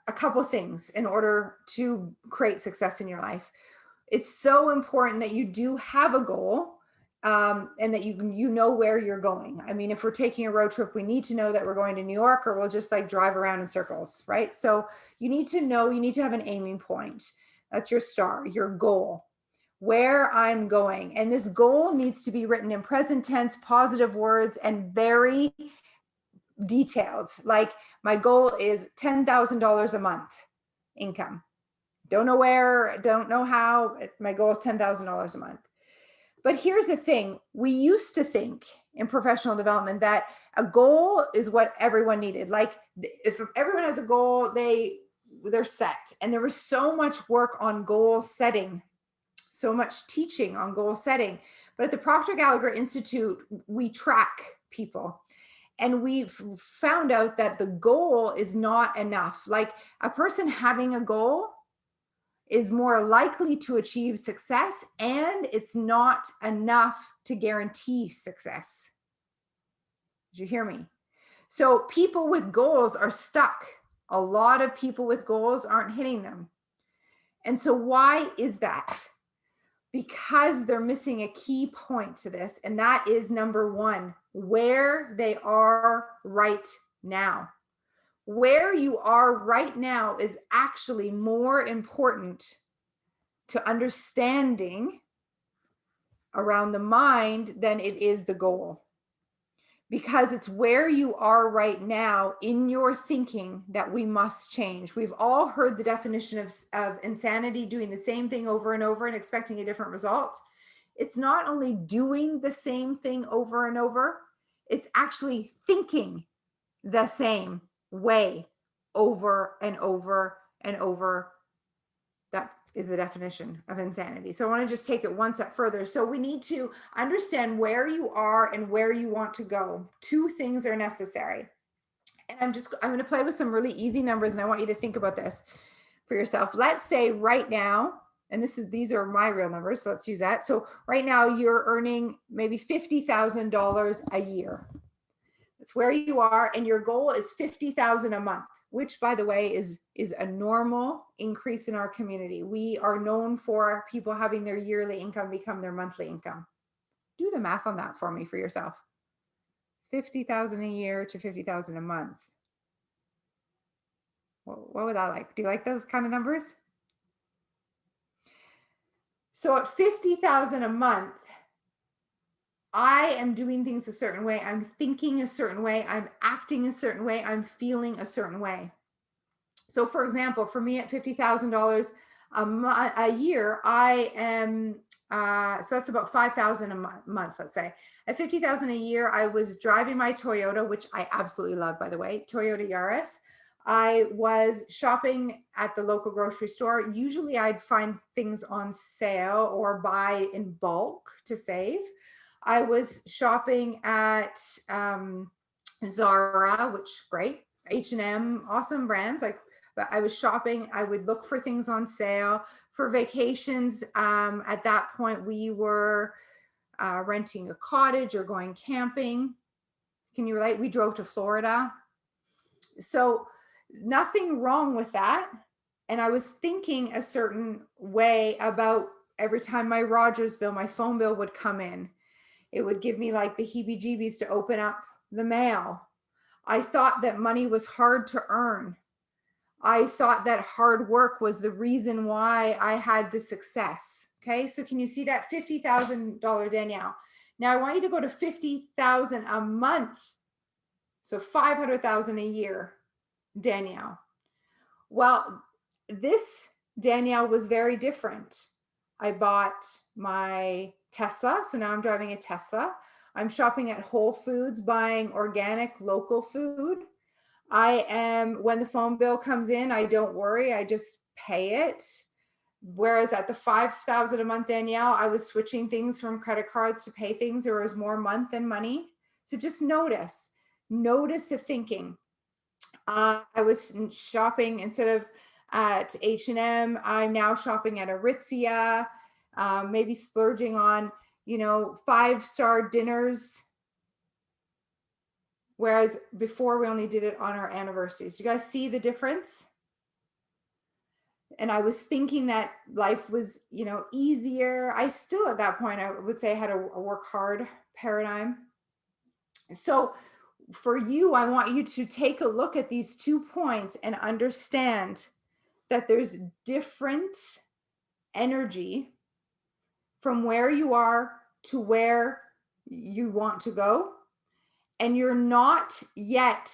a couple things in order to create success in your life. It's so important that you do have a goal, and that you know where you're going. I mean, if we're taking a road trip, we need to know that we're going to New York, or we'll just like drive around in circles, right? So you need to know, you need to have an aiming point. That's your star, your goal, where I'm going. And this goal needs to be written in present tense, positive words, and very detailed. Like my goal is $10,000 a month income. Don't know where, don't know how. My goal is $10,000 a month. But here's the thing. We used to think in professional development that a goal is what everyone needed. Like if everyone has a goal, they're set. And there was so much work on goal setting, so much teaching on goal setting. But at the Proctor Gallagher Institute, we track people. And we've found out that the goal is not enough. Like a person having a goal is more likely to achieve success, and it's not enough to guarantee success. Did you hear me? So people with goals are stuck. A lot of people with goals aren't hitting them. And so why is that? Because they're missing a key point to this, and that is number one, where they are right now. Where you are right now is actually more important to understanding around the mind than it is the goal. Because it's where you are right now in your thinking that we must change. We've all heard the definition of insanity, doing the same thing over and over and expecting a different result. It's not only doing the same thing over and over, it's actually thinking the same way over and over and over. That is the definition of insanity. So I want to just take it one step further. So we need to understand where you are and where you want to go. Two things are necessary. And I'm going to play with some really easy numbers, and I want you to think about this for yourself. Let's say right now, and these are my real numbers, so let's use that. So right now you're earning maybe $50,000 a year. That's where you are, and your goal is $50,000 a month, which, by the way, is a normal increase in our community. We are known for people having their yearly income become their monthly income. Do the math on that for me for yourself. 50,000 a year to 50,000 a month. What would that like? Do you like those kind of numbers? So at 50,000 a month, I am doing things a certain way. I'm thinking a certain way. I'm acting a certain way. I'm feeling a certain way. So for example, for me at $50,000 a year, I am, so that's about 5,000 a month, let's say. At 50,000 a year, I was driving my Toyota, which I absolutely love, by the way, Toyota Yaris. I was shopping at the local grocery store. Usually I'd find things on sale or buy in bulk to save. I was shopping at Zara, which great, H&M, awesome brands. Like but I was shopping. I would look for things on sale for vacations. At that point, we were renting a cottage or going camping. Can you relate? We drove to Florida. So nothing wrong with that. And I was thinking a certain way about every time my Rogers bill, my phone bill would come in. It would give me like the heebie jeebies to open up the mail. I thought that money was hard to earn. I thought that hard work was the reason why I had the success. Okay, so can you see that $50,000 Danielle? Now I want you to go to 50,000 a month. So 500,000 a year, Danielle. Well, this Danielle was very different. I bought my Tesla, so now I'm driving a Tesla. I'm shopping at Whole Foods, buying organic, local food. I am, when the phone bill comes in, I don't worry, I just pay it. Whereas at the 5,000 a month, Danielle, I was switching things from credit cards to pay things. There was more month than money. So just notice the thinking. I was shopping instead of at H&M, I'm now shopping at Aritzia, maybe splurging on, 5-star dinners. Whereas before we only did it on our anniversaries. Do you guys see the difference? And I was thinking that life was, easier. I still at that point, I would say I had a work hard paradigm. So for you, I want you to take a look at these 2 points and understand that there's different energy from where you are to where you want to go. And you're not yet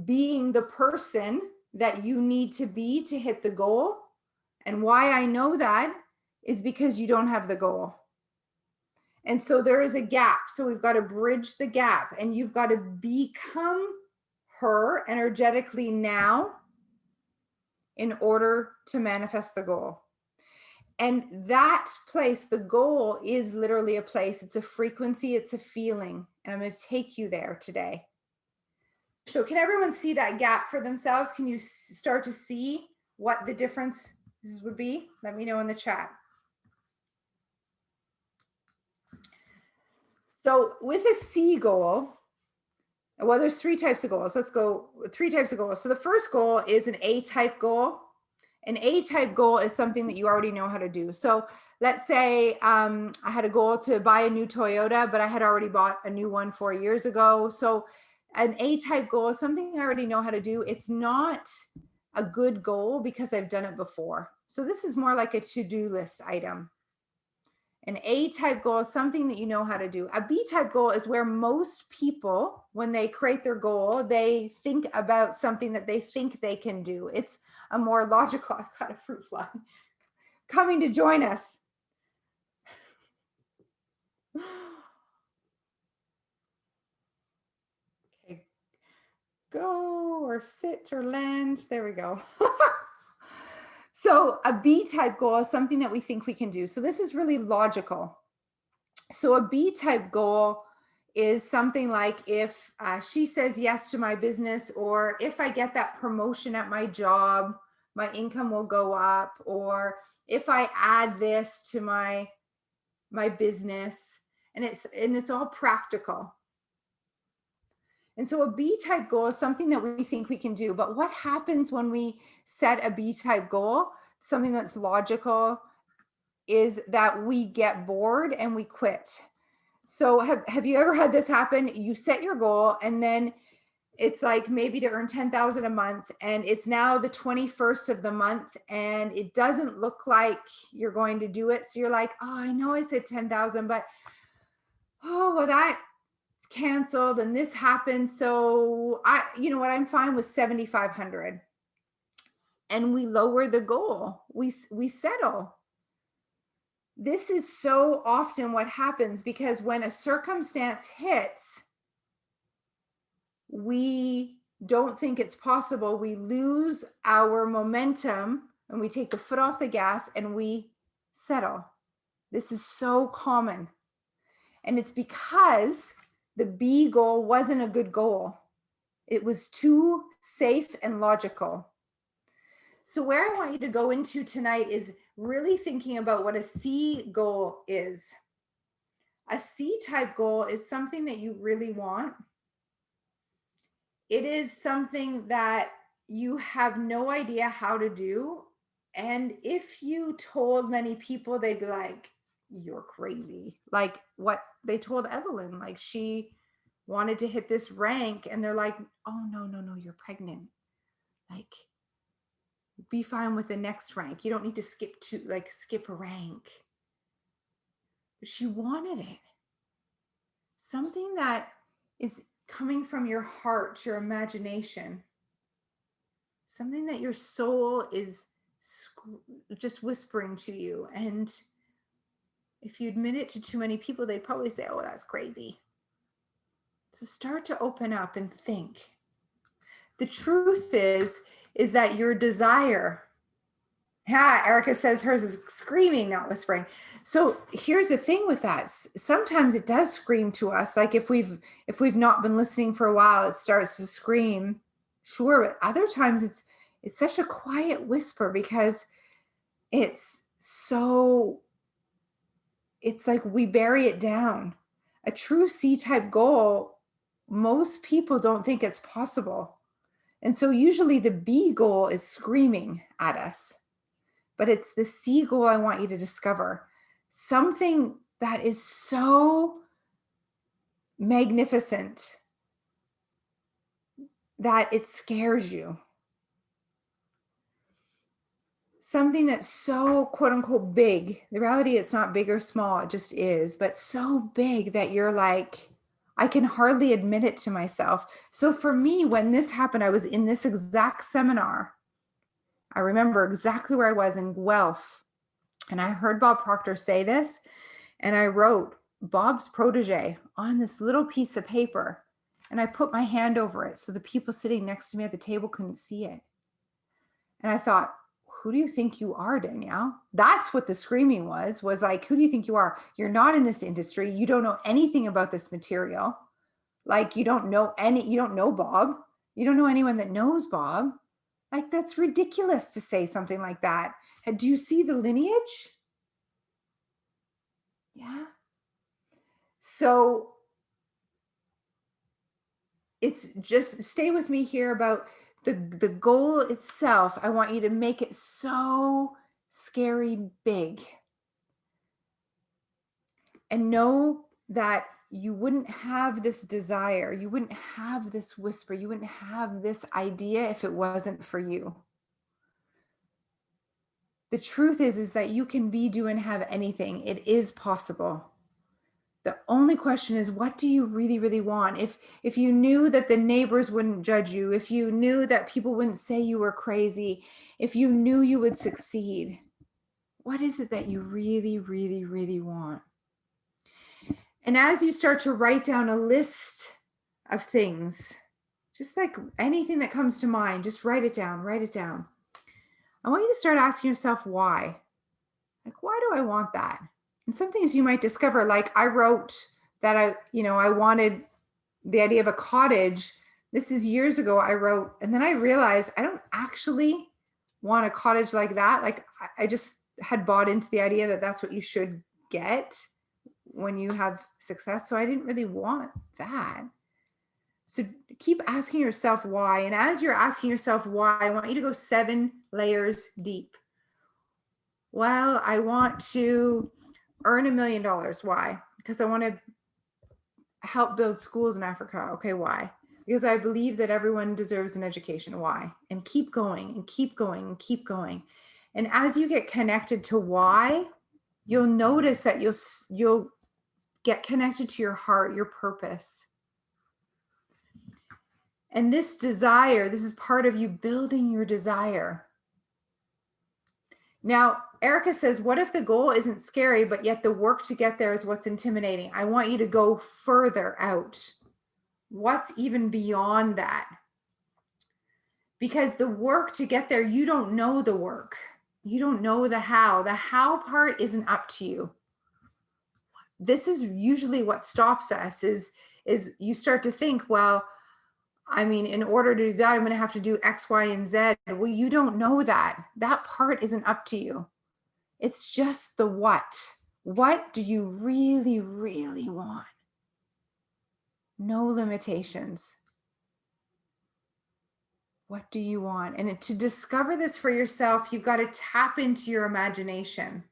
being the person that you need to be to hit the goal. And why I know that is because you don't have the goal. And so there is a gap. So we've got to bridge the gap, and you've got to become her energetically now in order to manifest the goal. And that place, the goal, is literally a place. It's a frequency, it's a feeling. And I'm going to take you there today. So can everyone see that gap for themselves? Can you start to see what the difference would be? Let me know in the chat. So with a C goal, well, there's 3 types of goals. Let's go 3 types of goals. So the first goal is an A-type goal. An A-type goal is something that you already know how to do. So let's say I had a goal to buy a new Toyota, but I had already bought a new one 4 years ago. So an A-type goal is something I already know how to do. It's not a good goal because I've done it before. So this is more like a to-do list item. An A-type goal is something that you know how to do. A B-type goal is where most people, when they create their goal, they think about something that they think they can do. It's a more logical, I've got a fruit fly coming to join us. Okay, go or sit or land. There we go. So a B-type goal is something that we think we can do. So this is really logical. So a B-type goal is something like if she says yes to my business, or if I get that promotion at my job, my income will go up, or if I add this to my business, and it's all practical. And so a B-type goal is something that we think we can do. But what happens when we set a B-type goal, something that's logical, is that we get bored and we quit. So have you ever had this happen? You set your goal, and then it's like maybe to earn 10,000 a month, and it's now the 21st of the month, and it doesn't look like you're going to do it. So you're like, oh, I know I said 10,000, but oh, well, that canceled and this happened. So I'm fine with 7,500. And we lower the goal. We settle. This is so often what happens, because when a circumstance hits, we don't think it's possible. We lose our momentum and we take the foot off the gas and we settle. This is so common. And it's because the B goal wasn't a good goal. It was too safe and logical. So where I want you to go into tonight is really thinking about what a C goal is. A C type goal is something that you really want. It is something that you have no idea how to do. And if you told many people, they'd be like, you're crazy. Like what they told Evelyn, like she wanted to hit this rank, and they're like, oh, no, no, no, you're pregnant. Like, be fine with the next rank. You don't need to skip a rank. But she wanted it. Something that is coming from your heart, your imagination, something that your soul is just whispering to you. And if you admit it to too many people, they'd probably say, oh, that's crazy. So start to open up and think. The truth is that your desire, Erica says hers is screaming, not whispering. So here's the thing with that. Sometimes it does scream to us. Like if we've not been listening for a while, it starts to scream. Sure, but other times it's such a quiet whisper because it's like we bury it down. A true C-type goal, most people don't think it's possible. And so usually the B goal is screaming at us. But it's the C goal I want you to discover. Something that is so magnificent that it scares you. Something that's so quote unquote big. The reality, it's not big or small, it just is, but so big that you're like, I can hardly admit it to myself. So for me, when this happened, I was in this exact seminar. I remember exactly where I was in Guelph. And I heard Bob Proctor say this, and I wrote Bob's protege on this little piece of paper, and I put my hand over it so the people sitting next to me at the table couldn't see it. And I thought, who do you think you are, Danielle? That's what the screaming was like, who do you think you are? You're not in this industry. You don't know anything about this material. Like you don't know Bob. You don't know anyone that knows Bob. Like that's ridiculous to say something like that. Do you see the lineage? Yeah. So it's just stay with me here about the goal itself. I want you to make it so scary big. And know that you wouldn't have this desire, you wouldn't have this whisper, you wouldn't have this idea if it wasn't for you. The truth is that you can be, do, and have anything. It is possible. The only question is, what do you really, really want? If you knew that the neighbors wouldn't judge you, if you knew that people wouldn't say you were crazy, if you knew you would succeed, what is it that you really, really, really want? And as you start to write down a list of things, just like anything that comes to mind, just write it down, write it down. I want you to start asking yourself why. Like, why do I want that? And some things you might discover, like I wrote that I wanted the idea of a cottage. This is years ago I wrote, and then I realized I don't actually want a cottage like that. Like I just had bought into the idea that that's what you should get when you have success. So I didn't really want that. So keep asking yourself why. And as you're asking yourself why, I want you to go 7 layers deep. Well, I want to earn $1 million. Why? Because I want to help build schools in Africa. Okay, why? Because I believe that everyone deserves an education. Why? And keep going and keep going and keep going. And as you get connected to why, you'll notice that you'll get connected to your heart, your purpose. And this desire, this is part of you building your desire. Now, Erica says, what if the goal isn't scary, but yet the work to get there is what's intimidating? I want you to go further out. What's even beyond that? Because the work to get there, you don't know the work. You don't know the how. The how part isn't up to you. This is usually what stops us is you start to think, well, I mean, in order to do that, I'm going to have to do X, Y, and Z. Well, you don't know that. That part isn't up to you. It's just the what. What do you really, really want? No limitations. What do you want? And to discover this for yourself, you've got to tap into your imagination.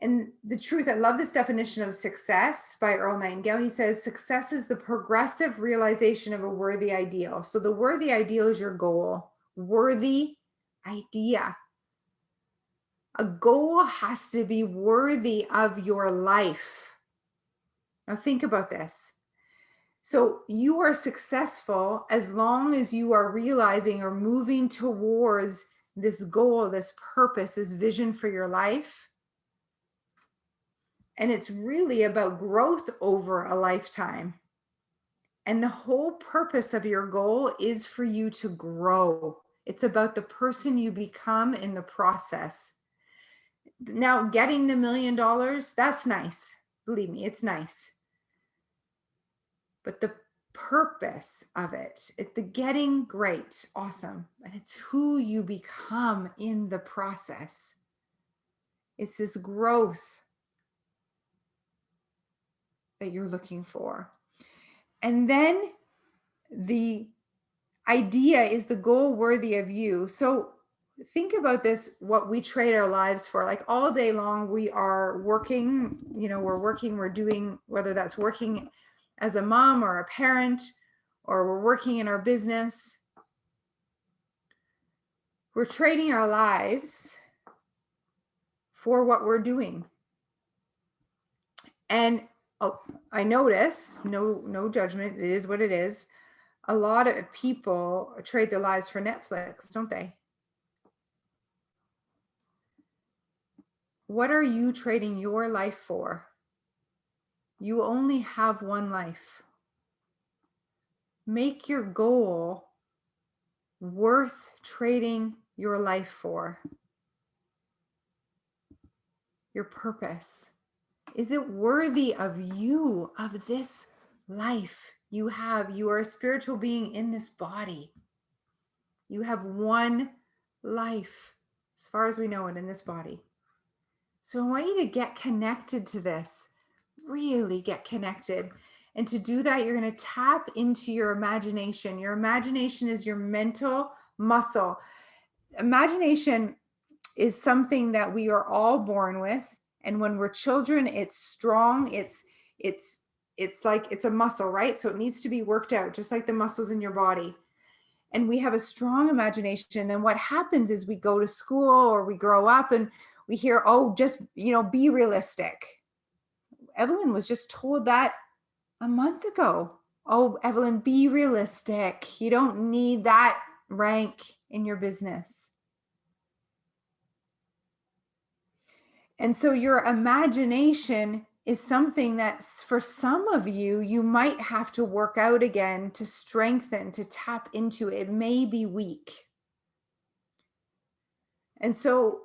And the truth, I love this definition of success by Earl Nightingale. He says, success is the progressive realization of a worthy ideal. So the worthy ideal is your goal. Worthy idea. A goal has to be worthy of your life. Now think about this. So you are successful as long as you are realizing or moving towards this goal, this purpose, this vision for your life. And it's really about growth over a lifetime. And the whole purpose of your goal is for you to grow. It's about the person you become in the process. Now, getting the $1 million, that's nice. Believe me, it's nice. But the purpose of it, the getting, great, awesome. And it's who you become in the process. It's this growth that you're looking for. And then the idea is the goal worthy of you. So think about this, what we trade our lives for. Like all day long, we are working, we're doing, whether that's working as a mom or a parent, or we're working in our business. We're trading our lives for what we're doing. And I notice, no judgment, it is what it is. A lot of people trade their lives for Netflix, don't they? What are you trading your life for? You only have one life. Make your goal worth trading your life for. Your purpose. Is it worthy of you, of this life you have? You are a spiritual being in this body. You have one life, as far as we know it, in this body. So I want you to get connected to this, really get connected. And to do that, you're going to tap into your imagination. Your imagination is your mental muscle. Imagination is something that we are all born with. And when we're children, it's strong. It's like it's a muscle, right? So it needs to be worked out, just like the muscles in your body. And we have a strong imagination. And what happens is we go to school or we grow up and we hear, oh, just, be realistic. Evelyn was just told that a month ago. Oh, Evelyn, be realistic. You don't need that rank in your business. And so your imagination is something that's, for some of you, you might have to work out again to strengthen, to tap into. It may be weak. And so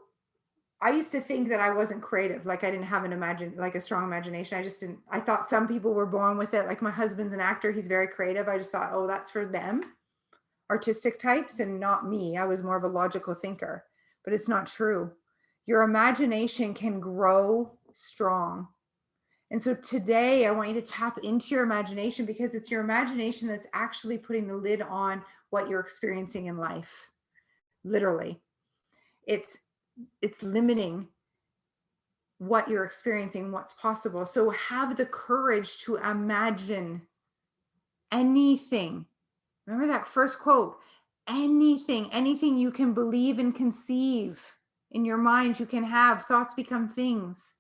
I used to think that I wasn't creative, like I didn't have a strong imagination. I thought some people were born with it. Like my husband's an actor, he's very creative. I just thought, oh, that's for them, artistic types, and not me. I was more of a logical thinker, but it's not true. Your imagination can grow strong. And so today I want you to tap into your imagination, because it's your imagination that's actually putting the lid on what you're experiencing in life. Literally. It's limiting what you're experiencing, what's possible. So have the courage to imagine anything. Remember that first quote, anything you can believe and conceive in your mind, you can have. Thoughts become things.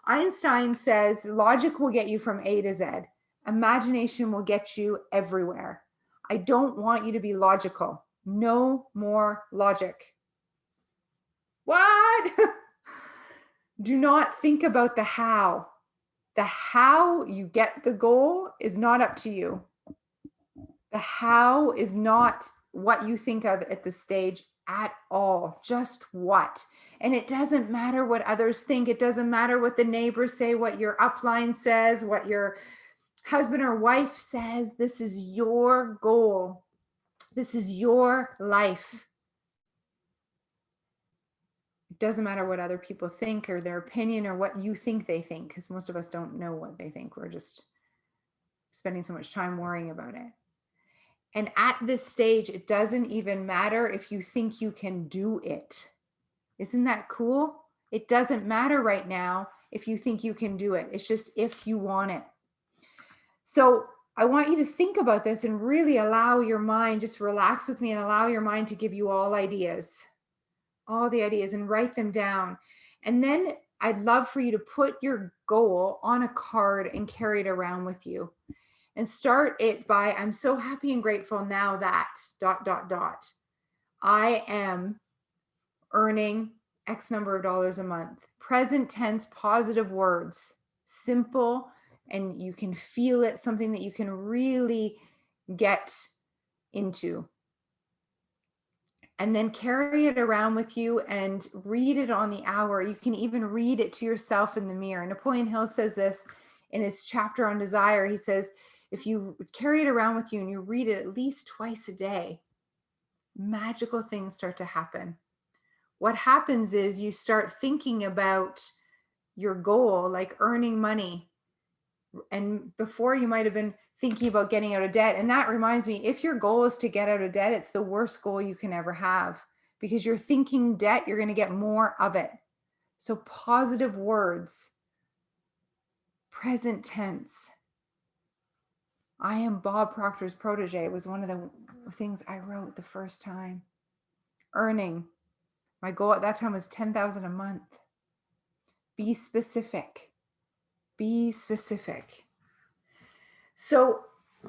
Einstein says logic will get you from A to Z. Imagination will get you everywhere. I don't want you to be logical. No more logic. What? Do not think about the how. The how you get the goal is not up to you. The how is not what you think of at this stage at all. Just what. And it doesn't matter what others think. It doesn't matter what the neighbors say, what your upline says, what your husband or wife says, this is your goal. This is your life. It doesn't matter what other people think or their opinion or what you think they think, because most of us don't know what they think. We're just spending so much time worrying about it. And at this stage, it doesn't even matter if you think you can do it. Isn't that cool? It doesn't matter right now if you think you can do it. It's just if you want it. So I want you to think about this and really allow your mind, just relax with me and allow your mind to give you all the ideas, and write them down. And then I'd love for you to put your goal on a card and carry it around with you. And start it by, I'm so happy and grateful now that ... I am earning X number of dollars a month. Present tense, positive words, simple, and you can feel it, something that you can really get into. And then carry it around with you and read it on the hour. You can even read it to yourself in the mirror. Napoleon Hill says this in his chapter on desire. He says, if you carry it around with you and you read it at least twice a day, magical things start to happen. What happens is you start thinking about your goal, like earning money. And before you might have been thinking about getting out of debt. And that reminds me, if your goal is to get out of debt, it's the worst goal you can ever have, because you're thinking debt, you're going to get more of it. So positive words, present tense. I am Bob Proctor's protege. It was one of the things I wrote the first time. Earning. My goal at that time was $10,000 a month. Be specific. Be specific. So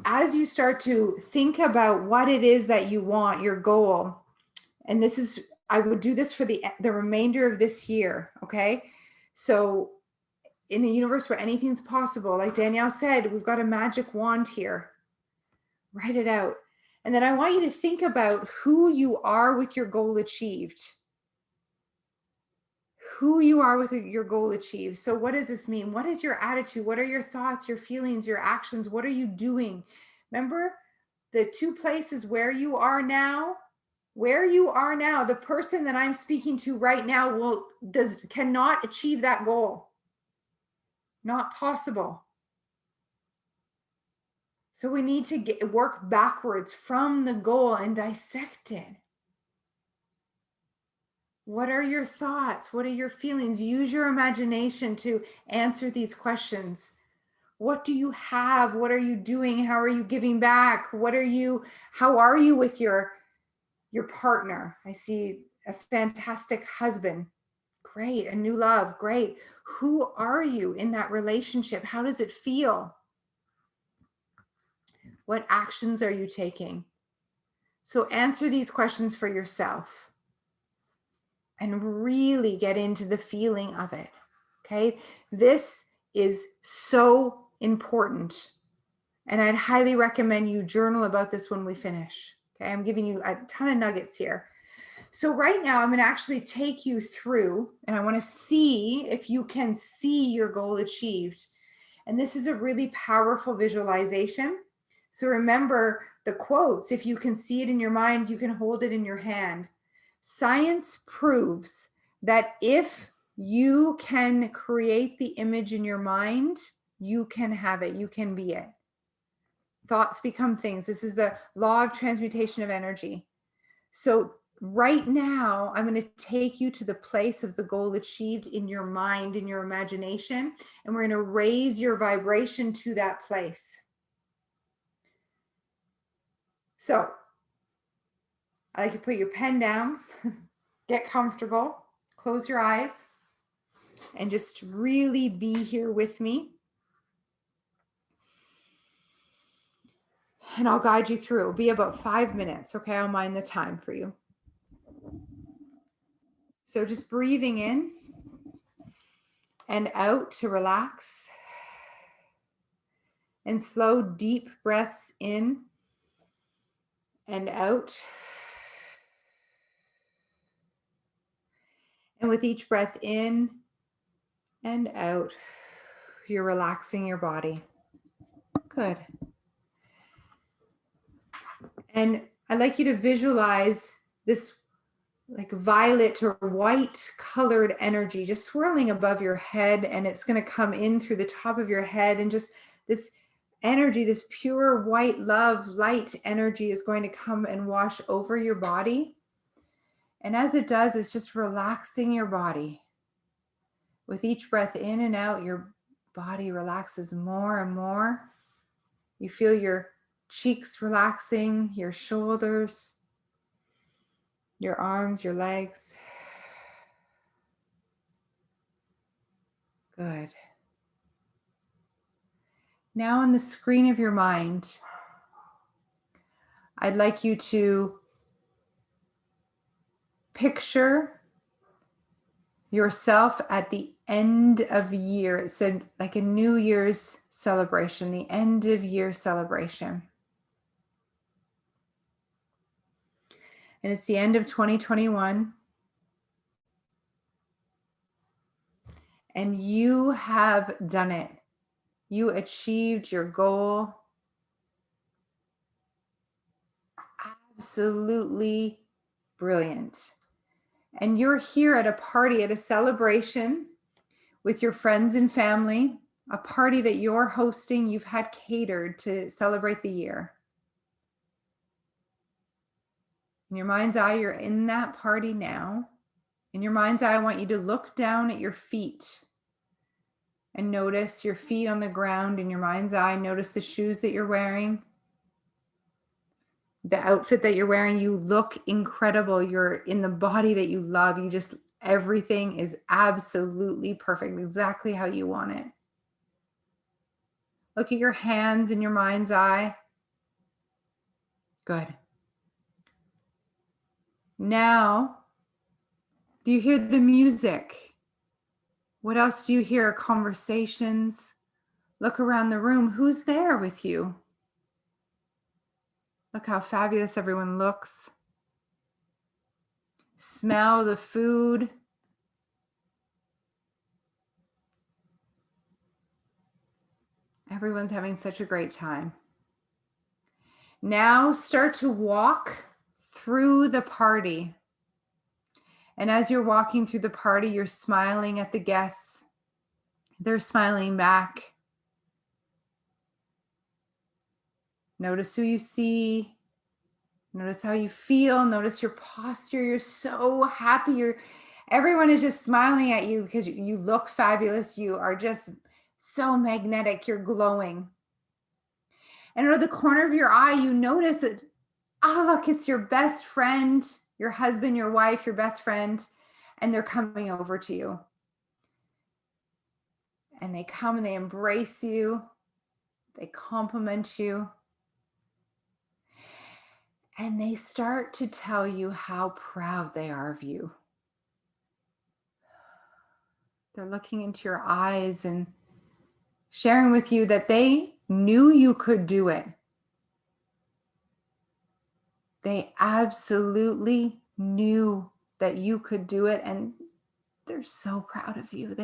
as you start to think about what it is that you want, your goal, and this is, I would do this for the remainder of this year, okay? So in a universe where anything's possible, like Danielle said, we've got a magic wand here. Write it out. And then I want you to think about who you are with your goal achieved. Who you are with your goal achieved. So what does this mean? What is your attitude? What are your thoughts, your feelings, your actions? What are you doing? Remember the two places where you are now, the person that I'm speaking to right now cannot achieve that goal. Not possible. So we need to work backwards from the goal and dissect it. What are your thoughts? What are your feelings? Use your imagination to answer these questions. What do you have? What are you doing? How are you giving back? How are you with your partner? I see a fantastic husband. Great. A new love. Great. Who are you in that relationship? How does it feel? What actions are you taking? So answer these questions for yourself and really get into the feeling of it. Okay. This is so important. And I'd highly recommend you journal about this when we finish. Okay. I'm giving you a ton of nuggets here. So right now I'm going to actually take you through, and I want to see if you can see your goal achieved. And this is a really powerful visualization. So remember the quotes. If you can see it in your mind, you can hold it in your hand. Science proves that if you can create the image in your mind, you can have it, you can be it. Thoughts become things. This is the law of transmutation of energy. So right now, I'm going to take you to the place of the goal achieved in your mind, in your imagination, and we're going to raise your vibration to that place. So I like to put your pen down, get comfortable, close your eyes, and just really be here with me. And I'll guide you through. It'll be about 5 minutes, okay? I'll mind the time for you. So just breathing in and out to relax. And slow, deep breaths in and out. And with each breath in and out, you're relaxing your body. Good. And I'd like you to visualize this like violet or white colored energy just swirling above your head, and it's going to come in through the top of your head, and just this energy, this pure white love light energy is going to come and wash over your body. And as it does, it's just relaxing your body. With each breath in and out, your body relaxes more and more. You feel your cheeks relaxing, your shoulders, your arms, your legs. Good. Now on the screen of your mind, I'd like you to picture yourself at the end of year. It said like a New Year's celebration, the end of year celebration. And it's the end of 2021. And you have done it. You achieved your goal. Absolutely brilliant. And you're here at a party, at a celebration with your friends and family, a party that you're hosting, you've had catered to celebrate the year. In your mind's eye, you're in that party now. In your mind's eye, I want you to look down at your feet and notice your feet on the ground. In your mind's eye, notice the shoes that you're wearing, the outfit that you're wearing. You look incredible. You're in the body that you love. You just, everything is absolutely perfect, exactly how you want it. Look at your hands in your mind's eye. Good. Now, do you hear the music? What else do you hear? Conversations. Look around the room. Who's there with you? Look how fabulous everyone looks. Smell the food. Everyone's having such a great time. Now start to walk through the party. And as you're walking through the party, you're smiling at the guests. They're smiling back. Notice who you see. Notice how you feel. Notice your posture. You're so happy. Everyone is just smiling at you because you look fabulous. You are just so magnetic. You're glowing. And out of the corner of your eye, you notice that, oh, look, it's your best friend, your husband, your wife, your best friend, and they're coming over to you. And they come and they embrace you. They compliment you. And they start to tell you how proud they are of you. They're looking into your eyes and sharing with you that they knew you could do it. They absolutely knew that you could do it, and they're so proud of you.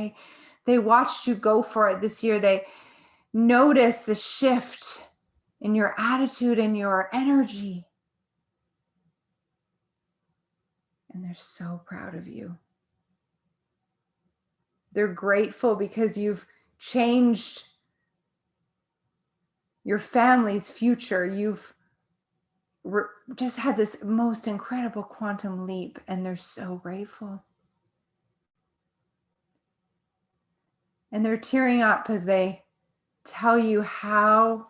They watched you go for it this year. They noticed the shift in your attitude and your energy. And they're so proud of you. They're grateful because you've changed your family's future. You've just had this most incredible quantum leap, and they're so grateful. And they're tearing up as they tell you how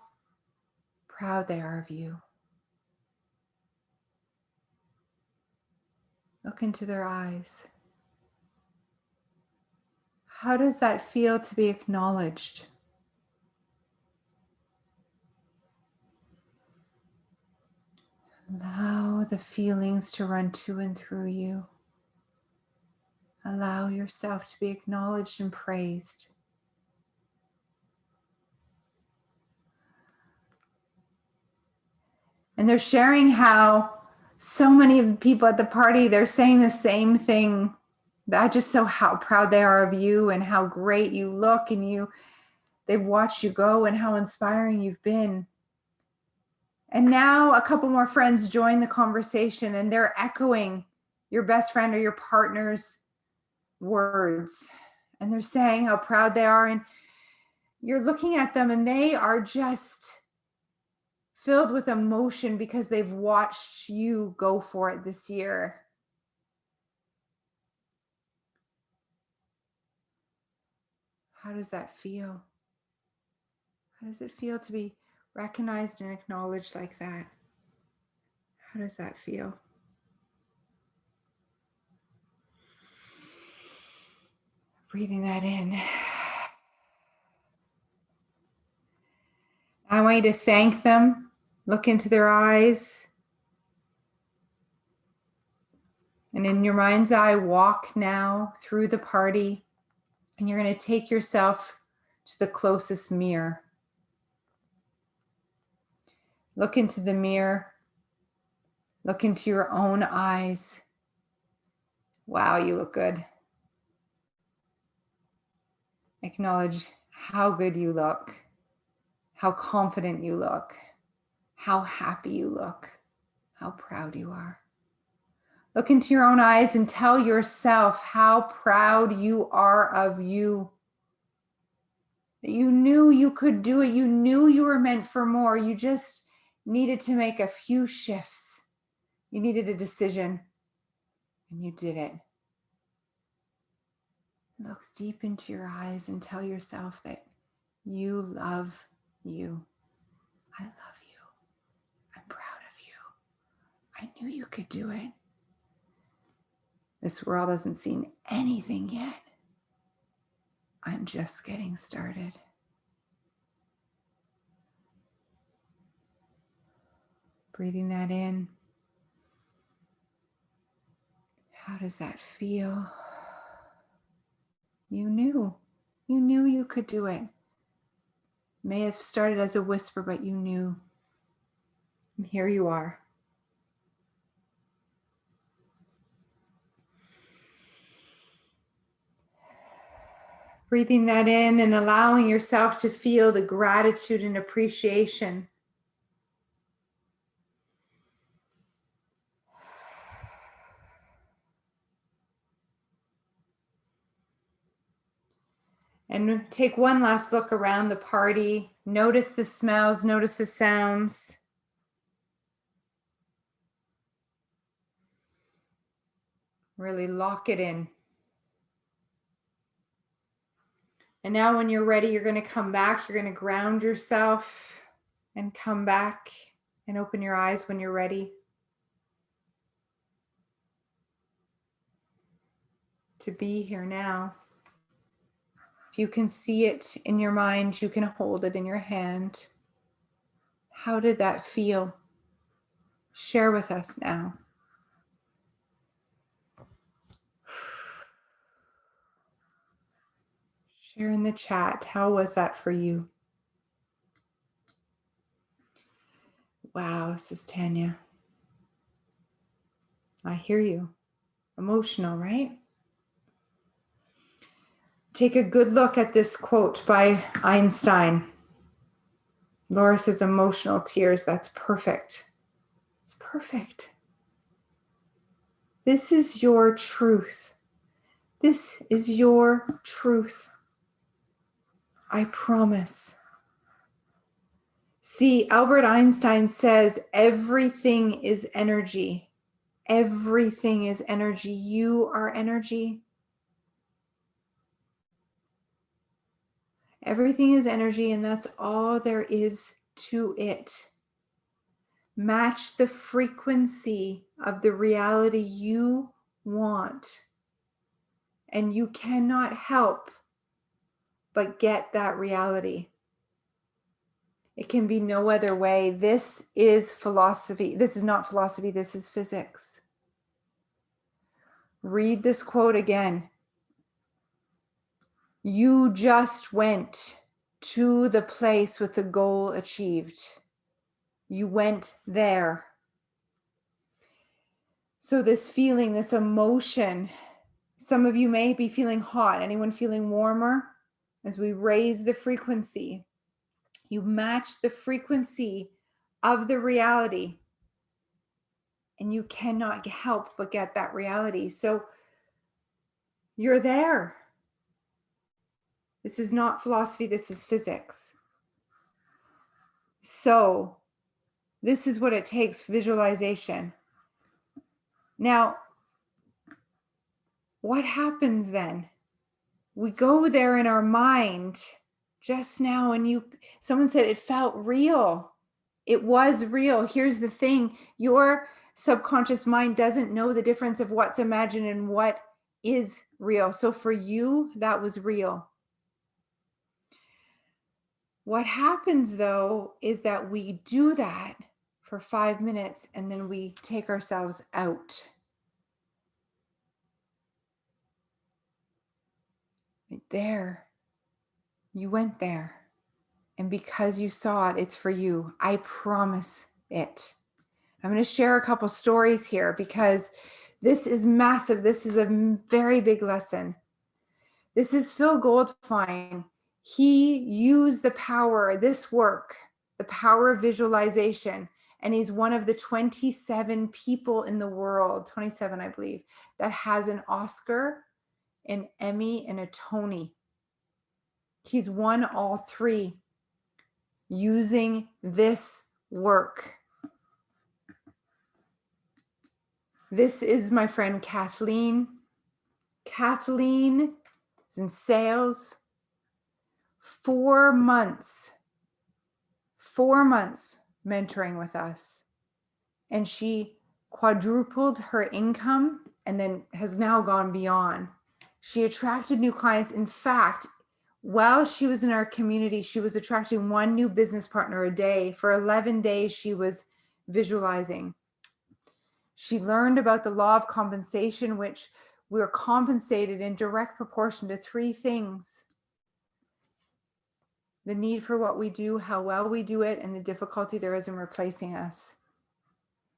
proud they are of you. Look into their eyes. How does that feel to be acknowledged? Allow the feelings to run to and through you. Allow yourself to be acknowledged and praised. And they're sharing how so many people at the party, they're saying the same thing. That just how proud they are of you and how great you look, and They've watched you go and how inspiring you've been. And now a couple more friends join the conversation and they're echoing your best friend or your partner's words. And they're saying how proud they are. And you're looking at them and they are just filled with emotion because they've watched you go for it this year. How does that feel? How does it feel to be recognized and acknowledged like that? How does that feel? Breathing that in. I want you to thank them. Look into their eyes. And in your mind's eye, walk now through the party. And you're going to take yourself to the closest mirror. Look into the mirror. Look into your own eyes. Wow, you look good. Acknowledge how good you look, how confident you look, how happy you look, how proud you are. Look into your own eyes and tell yourself how proud you are of you. That you knew you could do it. You knew you were meant for more. You just needed to make a few shifts. You needed a decision, and you did it. Look deep into your eyes and tell yourself that you love you. I love you. I'm proud of you. I knew you could do it. This world hasn't seen anything yet. I'm just getting started. Breathing that in. How does that feel? You knew you could do it. May have started as a whisper, but you knew. And here you are. Breathing that in and allowing yourself to feel the gratitude and appreciation. And take one last look around the party. Notice the smells, notice the sounds. Really lock it in. And now when you're ready, you're going to come back. You're going to ground yourself and come back and open your eyes when you're ready. To be here now. If you can see it in your mind, you can hold it in your hand. How did that feel? Share with us now. Share in the chat. How was that for you? Wow, this is Tanya. I hear you. Emotional, right? Take a good look at this quote by Einstein. Laura says emotional tears. That's perfect. It's perfect. This is your truth. This is your truth. I promise. See, Albert Einstein says everything is energy. Everything is energy. You are energy. Everything is energy, and that's all there is to it. Match the frequency of the reality you want, and you cannot help but get that reality. It can be no other way. This is philosophy. This is not philosophy. This is physics. Read this quote again. You just went to the place with the goal achieved. You went there. So this feeling, this emotion, some of you may be feeling hot. Anyone feeling warmer? as we raise the frequency, you match the frequency of the reality, and you cannot help but get that reality. So you're there. This is not philosophy, this is physics. So this is what it takes, visualization. Now, what happens then? We go there in our mind just now, and someone said it felt real. It was real. Here's the thing, your subconscious mind doesn't know the difference of what's imagined and what is real. So for you, that was real. What happens though is that we do that for 5 minutes and then we take ourselves out. Right there. You went there. And because you saw it, it's for you. I promise it. I'm going to share a couple stories here because this is massive. This is a very big lesson. This is Phil Goldfine. He used the power, this work, the power of visualization. And he's one of the 27 people in the world, 27, I believe, that has an Oscar, an Emmy, and a Tony. He's won all three using this work. This is my friend Kathleen. Kathleen is in sales. 4 months mentoring with us. And she quadrupled her income and then has now gone beyond. She attracted new clients. In fact, while she was in our community, she was attracting 1 new business partner a day. For 11 days, she was visualizing. She learned about the law of compensation, which we're compensated in direct proportion to 3 things: the need for what we do, how well we do it, and the difficulty there is in replacing us.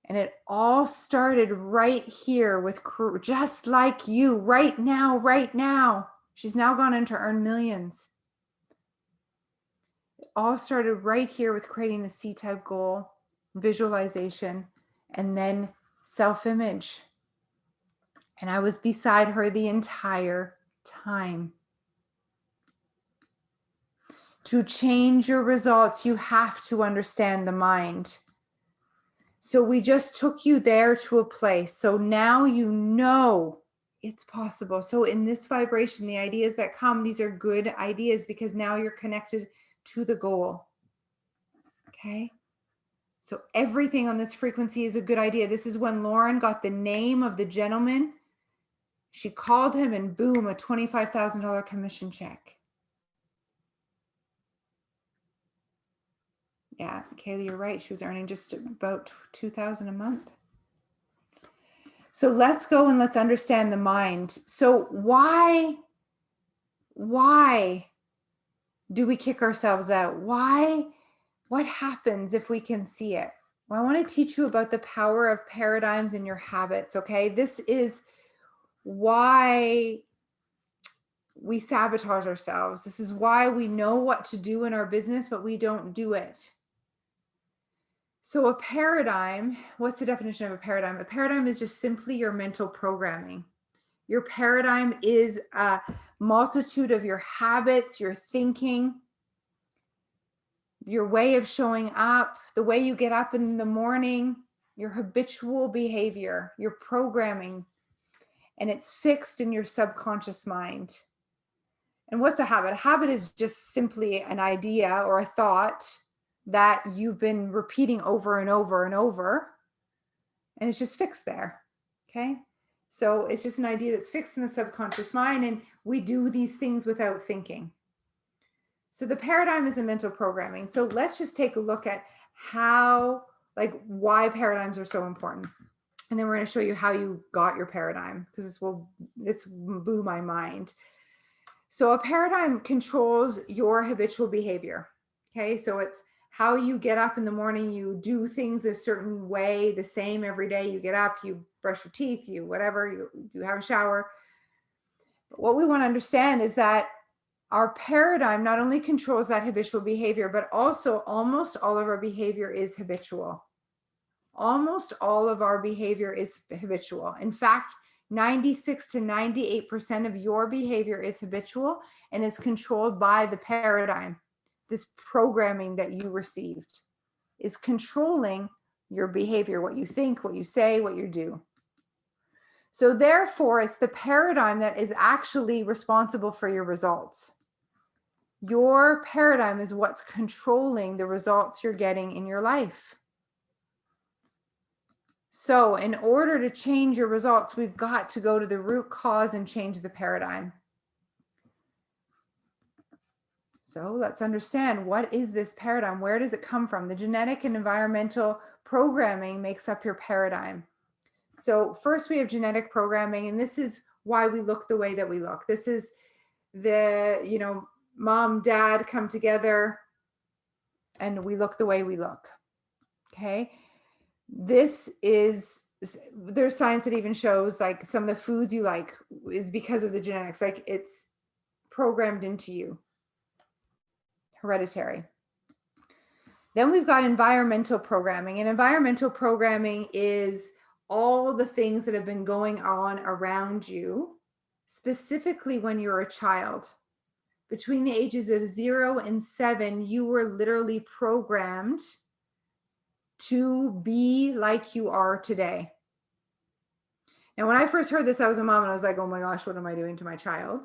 And it all started right here with just like you, right now. She's now gone on to earn millions. It all started right here with creating the C-type goal, visualization, and then self-image. And I was beside her the entire time. To change your results, you have to understand the mind. So we just took you there to a place. So now you know it's possible. So in this vibration, the ideas that come, these are good ideas because now you're connected to the goal. Okay? So everything on this frequency is a good idea. This is when Lauren got the name of the gentleman. She called him and boom, a $25,000 commission check. Yeah, Kaylee, you're right. She was earning just about $2,000 a month. So let's go and let's understand the mind. So why do we kick ourselves out? What happens if we can see it? Well, I want to teach you about the power of paradigms in your habits, okay? This is why we sabotage ourselves. This is why we know what to do in our business, but we don't do it. So a paradigm, what's the definition of a paradigm? A paradigm is just simply your mental programming. Your paradigm is a multitude of your habits, your thinking, your way of showing up, the way you get up in the morning, your habitual behavior, your programming, and it's fixed in your subconscious mind. And what's a habit? A habit is just simply an idea or a thought that you've been repeating over and over and over, and it's just fixed there. Okay. So it's just an idea that's fixed in the subconscious mind, and we do these things without thinking. So the paradigm is a mental programming. So let's just take a look at why paradigms are so important. And then we're going to show you how you got your paradigm, because this blew my mind. So a paradigm controls your habitual behavior. Okay. So it's how you get up in the morning, you do things a certain way, the same every day. You get up, you brush your teeth, you have a shower. But what we want to understand is that Our paradigm not only controls that habitual behavior, but also almost all of our behavior is habitual. Almost all of our behavior is habitual. In fact, 96 to 98% of your behavior is habitual and is controlled by the paradigm. This programming that you received is controlling your behavior, what you think, what you say, what you do. So therefore, it's the paradigm that is actually responsible for your results. Your paradigm is what's controlling the results you're getting in your life. So in order to change your results, we've got to go to the root cause and change the paradigm. So let's understand, what is this paradigm? Where does it come from? The genetic and environmental programming makes up your paradigm. So first we have genetic programming, and this is why we look the way that we look. This is the, mom, dad come together and we look the way we look. Okay. There's science that even shows like some of the foods you like is because of the genetics, like it's programmed into you, hereditary. Then we've got environmental programming, and environmental programming is all the things that have been going on around you, specifically when you're a child. Between the ages of 0 and 7, you were literally programmed to be like you are today. Now, when I first heard this, I was a mom and I was like, oh my gosh, what am I doing to my child?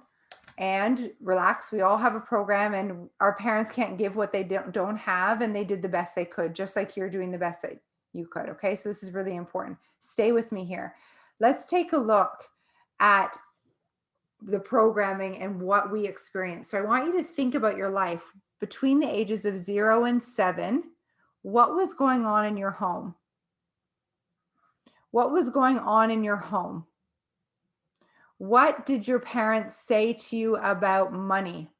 And relax, we all have a program, and our parents can't give what they don't have, and they did the best they could, just like you're doing the best that you could. Okay, so this is really important. Stay with me here. Let's take a look at the programming and what we experience. So I want you to think about your life between the ages of 0 and 7. What was going on in your home? What was going on in your home? What did your parents say to you about money?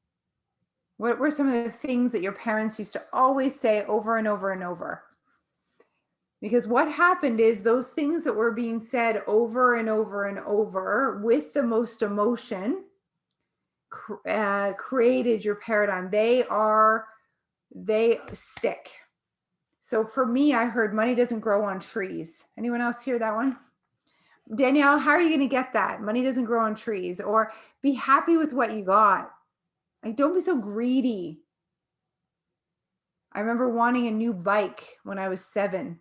What were some of the things that your parents used to always say over and over and over? Because what happened is those things that were being said over and over and over with the most emotion created your paradigm. They stick. So for me, I heard money doesn't grow on trees. Anyone else hear that one? Danielle, how are you going to get that? Money doesn't grow on trees. Or be happy with what you got. Like, don't be so greedy. I remember wanting a new bike when I was 7.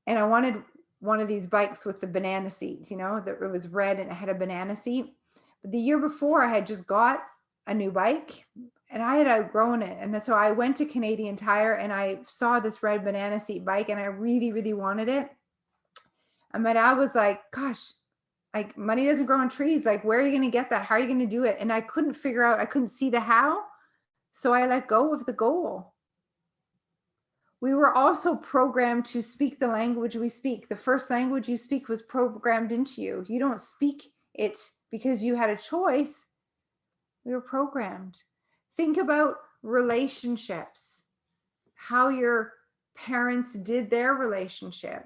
And I wanted one of these bikes with the banana seat, that it was red and it had a banana seat. But the year before, I had just got a new bike and I had outgrown it. And so I went to Canadian Tire and I saw this red banana seat bike and I really, really wanted it. And my dad was like, gosh, like money doesn't grow on trees. Like, where are you going to get that? How are you going to do it? And I couldn't figure out, I couldn't see the how. So I let go of the goal. We were also programmed to speak the language we speak. The first language you speak was programmed into you. You don't speak it because you had a choice. We were programmed. Think about relationships, how your parents did their relationship.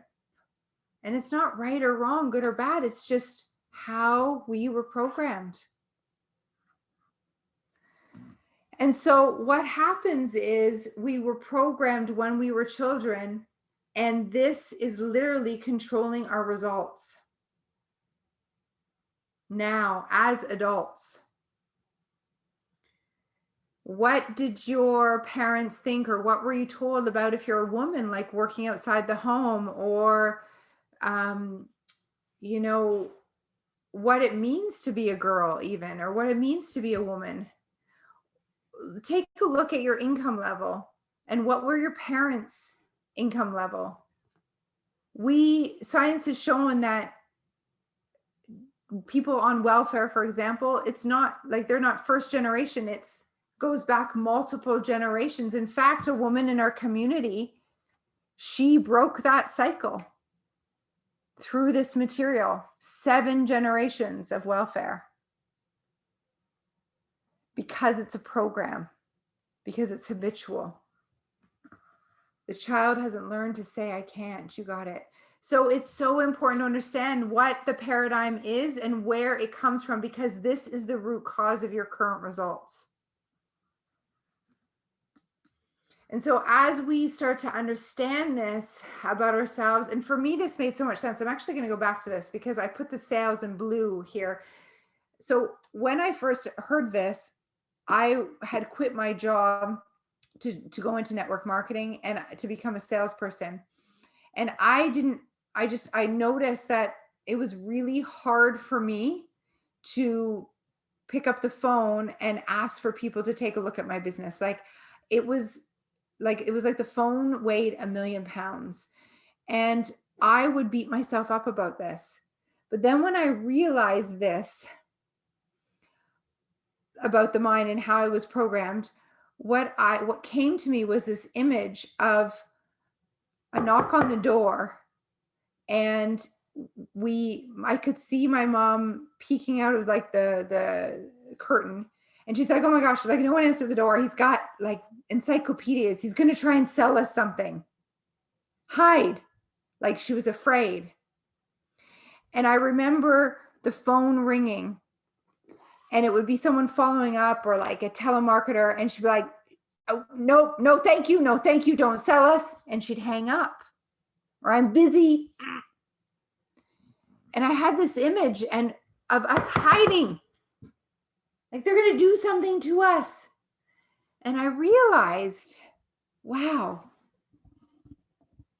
And it's not right or wrong, good or bad. It's just how we were programmed. And so what happens is we were programmed when we were children, and this is literally controlling our results now as adults. What did your parents think, or what were you told about if you're a woman, like working outside the home, or, what it means to be a girl even, or what it means to be a woman? Take a look at your income level and what were your parents' income level. Science has shown that people on welfare, for example, it's not like they're not first generation. It's goes back multiple generations. In fact, a woman in our community, she broke that cycle through this material, 7 generations of welfare, because it's a program, because it's habitual. The child hasn't learned to say, I can't, you got it. So it's so important to understand what the paradigm is and where it comes from, because this is the root cause of your current results. And so as we start to understand this about ourselves, and for me, this made so much sense. I'm actually going to go back to this because I put the sails in blue here. So when I first heard this, I had quit my job to go into network marketing and to become a salesperson. And I noticed that it was really hard for me to pick up the phone and ask for people to take a look at my business. It was it was like the phone weighed a million pounds. And I would beat myself up about this. But then when I realized this about the mind and how I was programmed, what came to me was this image of a knock on the door, and I could see my mom peeking out of like the curtain, and she's like, "Oh my gosh," like, "No one answered the door. He's got like encyclopedias. He's going to try and sell us something. Hide." Like, she was afraid. And I remember the phone ringing, and it would be someone following up or like a telemarketer, and she'd be like, "Oh, no, no, thank you. No, thank you. Don't sell us." And she'd hang up, or, "I'm busy." And I had this image of us hiding, like they're going to do something to us. And I realized, wow,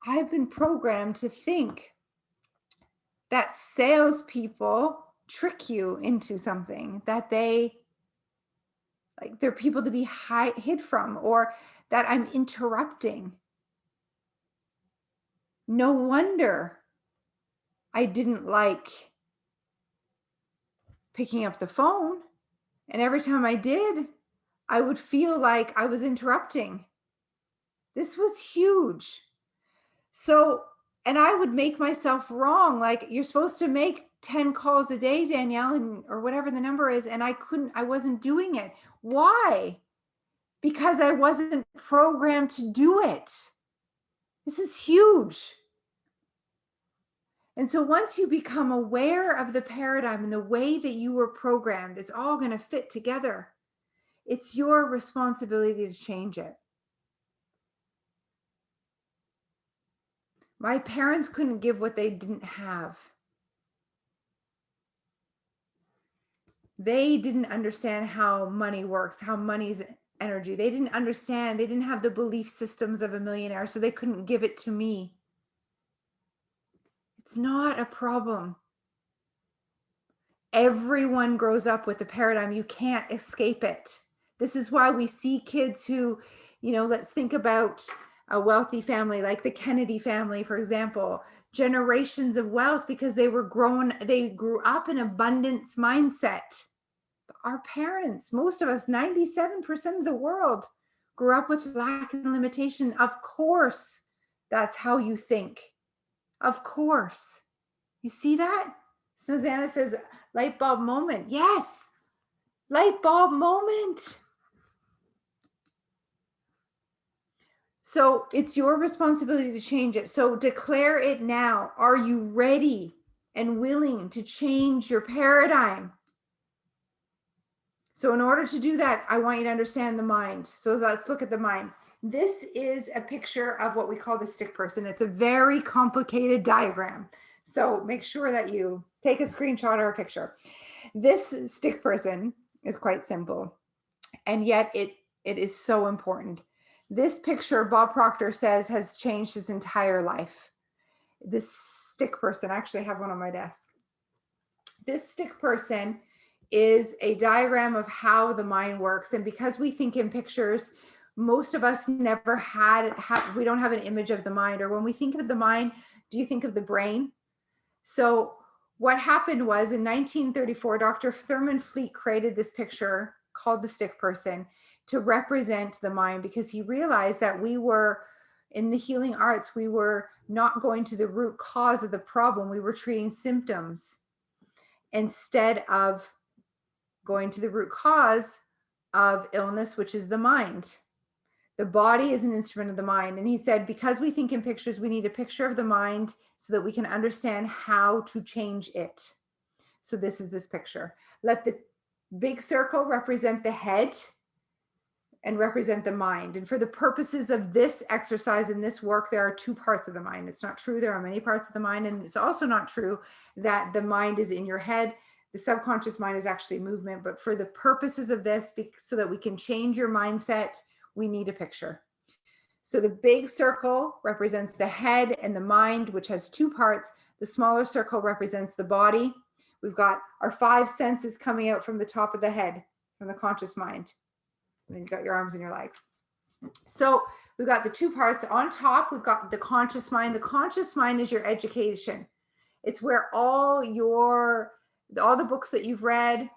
I've been programmed to think that salespeople trick you into something, that they're people to be hid from, or that I'm interrupting. No wonder I didn't like picking up the phone. And every time I did, I would feel like I was interrupting. This was huge. So, and I would make myself wrong. Like, "You're supposed to make 10 calls a day, Danielle," or whatever the number is. And I wasn't doing it. Why? Because I wasn't programmed to do it. This is huge. And so once you become aware of the paradigm and the way that you were programmed, it's all going to fit together. It's your responsibility to change it. My parents couldn't give what they didn't have. They didn't understand how money works, how money's energy. They didn't understand. They didn't have the belief systems of a millionaire, so they couldn't give it to me. It's not a problem. Everyone grows up with a paradigm. You can't escape it. This is why we see kids who, let's think about a wealthy family like the Kennedy family, for example, generations of wealth because they grew up in abundance mindset. Our parents, most of us, 97% of the world, grew up with lack and limitation. Of course, that's how you think. Of course. You see that? Susanna says, light bulb moment. Yes, light bulb moment. So it's your responsibility to change it. So declare it now. Are you ready and willing to change your paradigm? So in order to do that, I want you to understand the mind. So let's look at the mind. This is a picture of what we call the stick person. It's a very complicated diagram. So make sure that you take a screenshot or a picture. This stick person is quite simple, and yet it is so important. This picture, Bob Proctor says, has changed his entire life. This stick person, I actually have one on my desk. This stick person is a diagram of how the mind works. And because we think in pictures, most of us never we don't have an image of the mind. Or when we think of the mind, do you think of the brain? So what happened was in 1934, Dr. Thurman Fleet created this picture called the stick person to represent the mind, because he realized that we were, in the healing arts, we were not going to the root cause of the problem. We were treating symptoms instead of going to the root cause of illness, which is the mind. The body is an instrument of the mind. And he said, because we think in pictures, we need a picture of the mind so that we can understand how to change it. So this is this picture. Let the big circle represent the head and represent the mind. And for the purposes of this exercise and this work, there are two parts of the mind. It's not true there are many parts of the mind. And it's also not true that the mind is in your head. The subconscious mind is actually movement. But for the purposes of this, so that we can change your mindset, we need a picture. So the big circle represents the head and the mind, which has two parts. The smaller circle represents the body. We've got our 5 senses coming out from the top of the head, from the conscious mind. And then you've got your arms and your legs. So we've got the two parts. On top, we've got the conscious mind. The conscious mind is your education. It's where all the books that you've read,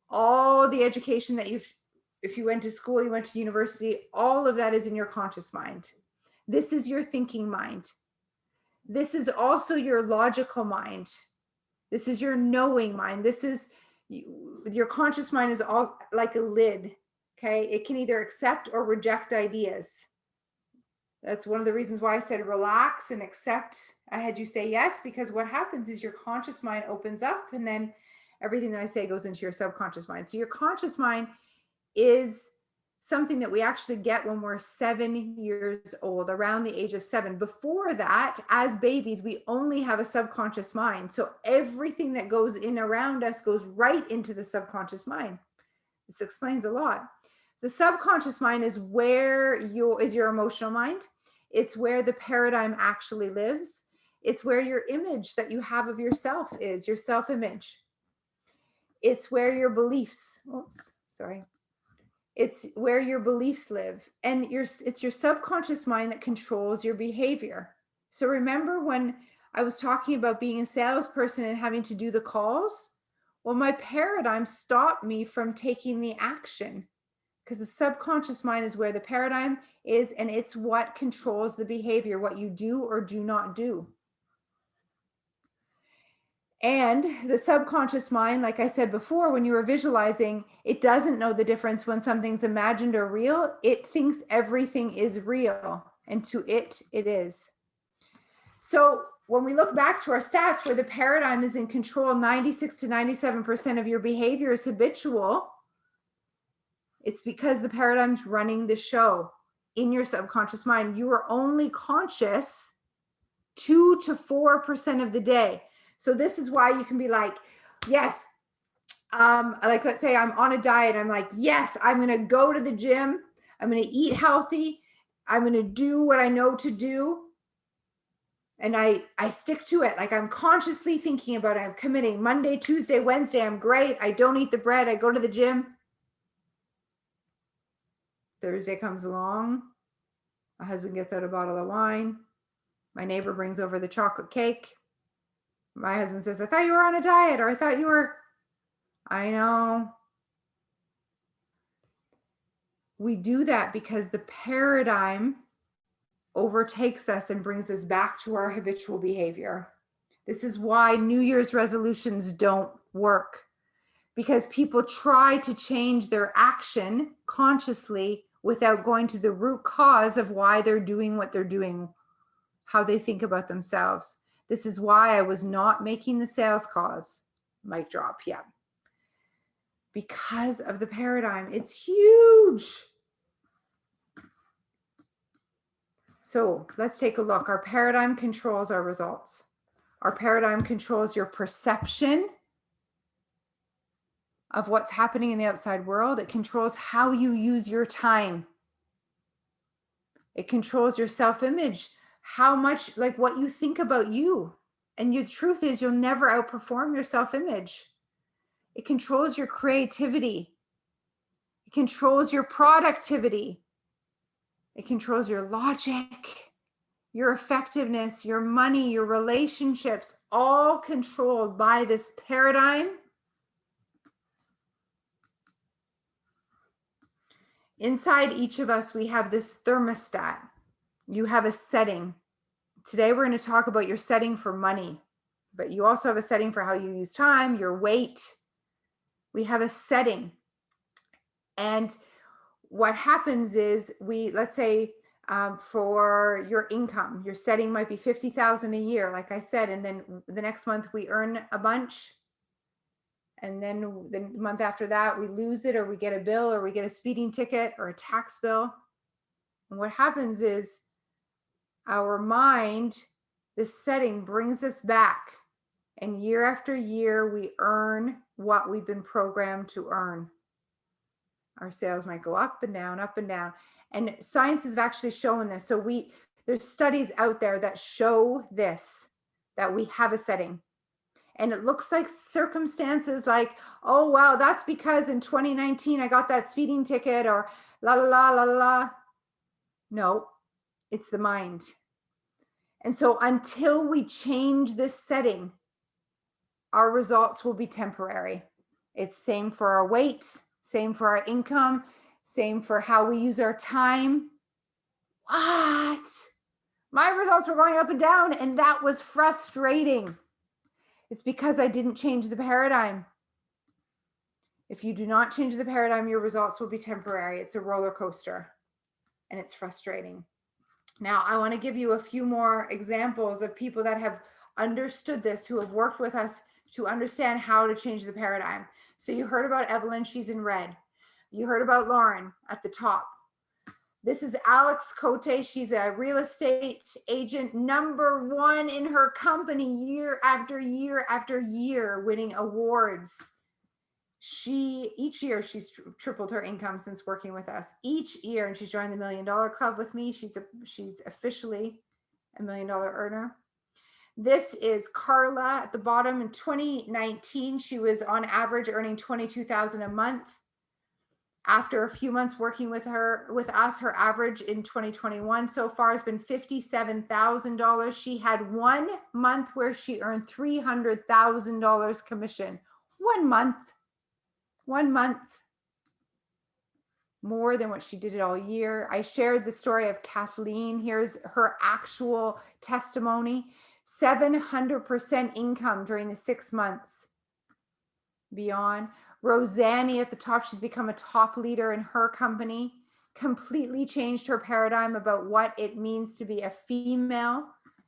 all the education that if you went to school, you went to university, all of that is in your conscious mind. This is your thinking mind. This is also your logical mind. This is your knowing mind. This is your conscious mind is all like a lid. Okay. It can either accept or reject ideas. That's one of the reasons why I said relax and accept. I had you say yes, because what happens is your conscious mind opens up and then everything that I say goes into your subconscious mind. So your conscious mind is something that we actually get when we're 7 years old, around the age of 7. Before that, as babies, we only have a subconscious mind. So everything that goes in around us goes right into the subconscious mind. This explains a lot. The subconscious mind is where your emotional mind. It's where the paradigm actually lives. It's where your image that you have of yourself is, your self-image. It's where your beliefs, it's where your beliefs live. And it's your subconscious mind that controls your behavior. So remember when I was talking about being a salesperson and having to do the calls? Well, my paradigm stopped me from taking the action, because the subconscious mind is where the paradigm is, and it's what controls the behavior, what you do or do not do. And the subconscious mind, like I said before, when you were visualizing, it doesn't know the difference when something's imagined or real. It thinks everything is real, and to it is. So when we look back to our stats where the paradigm is in control, 96 to 97% of your behavior is habitual. It's because the paradigm's running the show in your subconscious mind. You are only conscious 2 to 4% of the day. So this is why you can be like, yes, like let's say I'm on a diet. I'm like, yes, I'm going to go to the gym. I'm going to eat healthy. I'm going to do what I know to do. And I stick to it. Like I'm consciously thinking about it. I'm committing Monday, Tuesday, Wednesday. I'm great. I don't eat the bread. I go to the gym. Thursday comes along. My husband gets out a bottle of wine. My neighbor brings over the chocolate cake. My husband says, I thought you were on a diet, or I thought you were, I know. We do that because the paradigm overtakes us and brings us back to our habitual behavior. This is why New Year's resolutions don't work, because people try to change their action consciously without going to the root cause of why they're doing what they're doing, how they think about themselves. This is why I was not making the sales calls. Mic drop, yeah. Because of the paradigm. It's huge. So let's take a look. Our paradigm controls our results. Our paradigm controls your perception of what's happening in the outside world. It controls how you use your time. It controls your self-image, how much, like what you think about you. And the truth is, you'll never outperform your self-image. It controls your creativity. It controls your productivity. It controls your logic, your effectiveness, your money, your relationships, all controlled by this paradigm. Inside each of us, we have this thermostat. You have a setting. Today, we're going to talk about your setting for money, but you also have a setting for how you use time, your weight. We have a setting. And what happens is let's say for your income, your setting might be 50,000 a year, like I said, and then the next month we earn a bunch. And then the month after that, we lose it, or we get a bill, or we get a speeding ticket or a tax bill. And what happens is our mind, this setting brings us back. And year after year, we earn what we've been programmed to earn. Our sales might go up and down, up and down. And science has actually shown this. So there's studies out there that show this, that we have a setting. And it looks like circumstances like, oh, wow, that's because in 2019 I got that speeding ticket, or la la la la la. No, it's the mind. And so until we change this setting, our results will be temporary. It's same for our weight, same for our income, same for how we use our time. What? My results were going up and down, and that was frustrating. It's because I didn't change the paradigm. If you do not change the paradigm, your results will be temporary. It's a roller coaster, and it's frustrating. Now, I want to give you a few more examples of people that have understood this, who have worked with us to understand how to change the paradigm. So you heard about Evelyn, she's in red. You heard about Lauren at the top. This is Alex Cote. She's a real estate agent, #1 in her company, year after year after year, winning awards. Each year she's tripled her income since working with us each year, and she's joined the $1 Million Club with me. She's officially a $1 Million earner. This is Carla at the bottom. In 2019, she was on average earning $22,000 a month. After a few months working with us, her average in 2021 so far has been $57,000. She had 1 month where she earned $300,000 commission. 1 month. 1 month. More than what she did it all year. I shared the story of Kathleen. Here's her actual testimony. 700% income during the 6 months. Beyond. Rosanny at the top, she's become a top leader in her company, completely changed her paradigm about what it means to be a female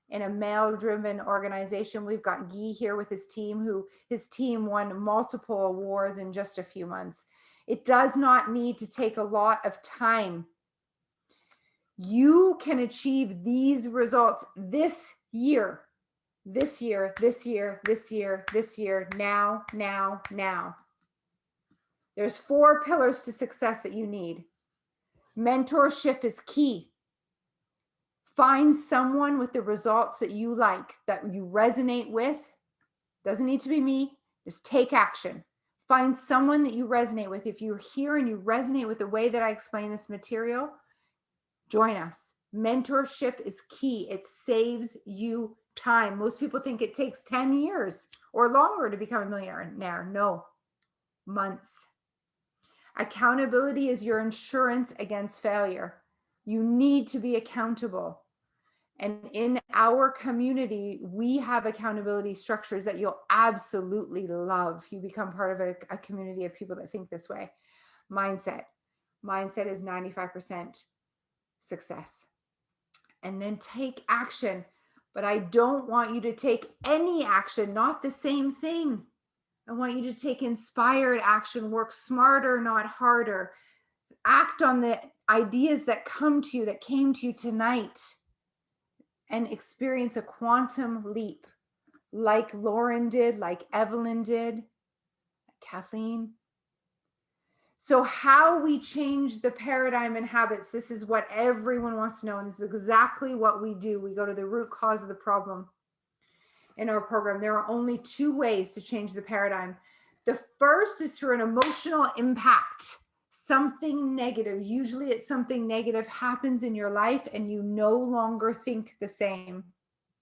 in a male-driven organization. We've got Guy here with his team, his team won multiple awards in just a few months. It does not need to take a lot of time. You can achieve these results this year, now. There's 4 pillars to success that you need. Mentorship is key. Find someone with the results that you like, that you resonate with. Doesn't need to be me. Just take action. Find someone that you resonate with. If you're here and you resonate with the way that I explain this material, join us. Mentorship is key. It saves you time. Most people think it takes 10 years or longer to become a millionaire. No, months. Accountability is your insurance against failure. You need to be accountable. And in our community, we have accountability structures that you'll absolutely love. You become part of a community of people that think this way. Mindset. Mindset is 95% success. And then take action. But I don't want you to take any action, not the same thing. I want you to take inspired action, work smarter, not harder. Act on the ideas that come to you, that came to you tonight, and experience a quantum leap like Lauren did, like Evelyn did, Kathleen. So how we change the paradigm and habits, this is what everyone wants to know, and this is exactly what we do. We go to the root cause of the problem. In our program, there are only 2 ways to change the paradigm. The first is through an emotional impact. Something negative, usually it's something negative, happens in your life and you no longer think the same.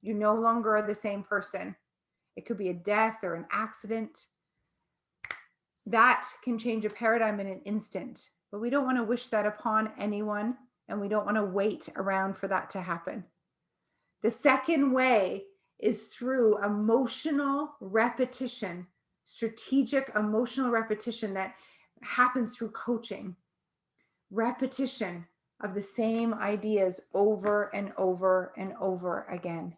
You no longer are the same person. It could be a death or an accident. That can change a paradigm in an instant, but we don't want to wish that upon anyone, and we don't want to wait around for that to happen. The second way is through emotional repetition, strategic emotional repetition that happens through coaching. repetition of the same ideas over and over and over again.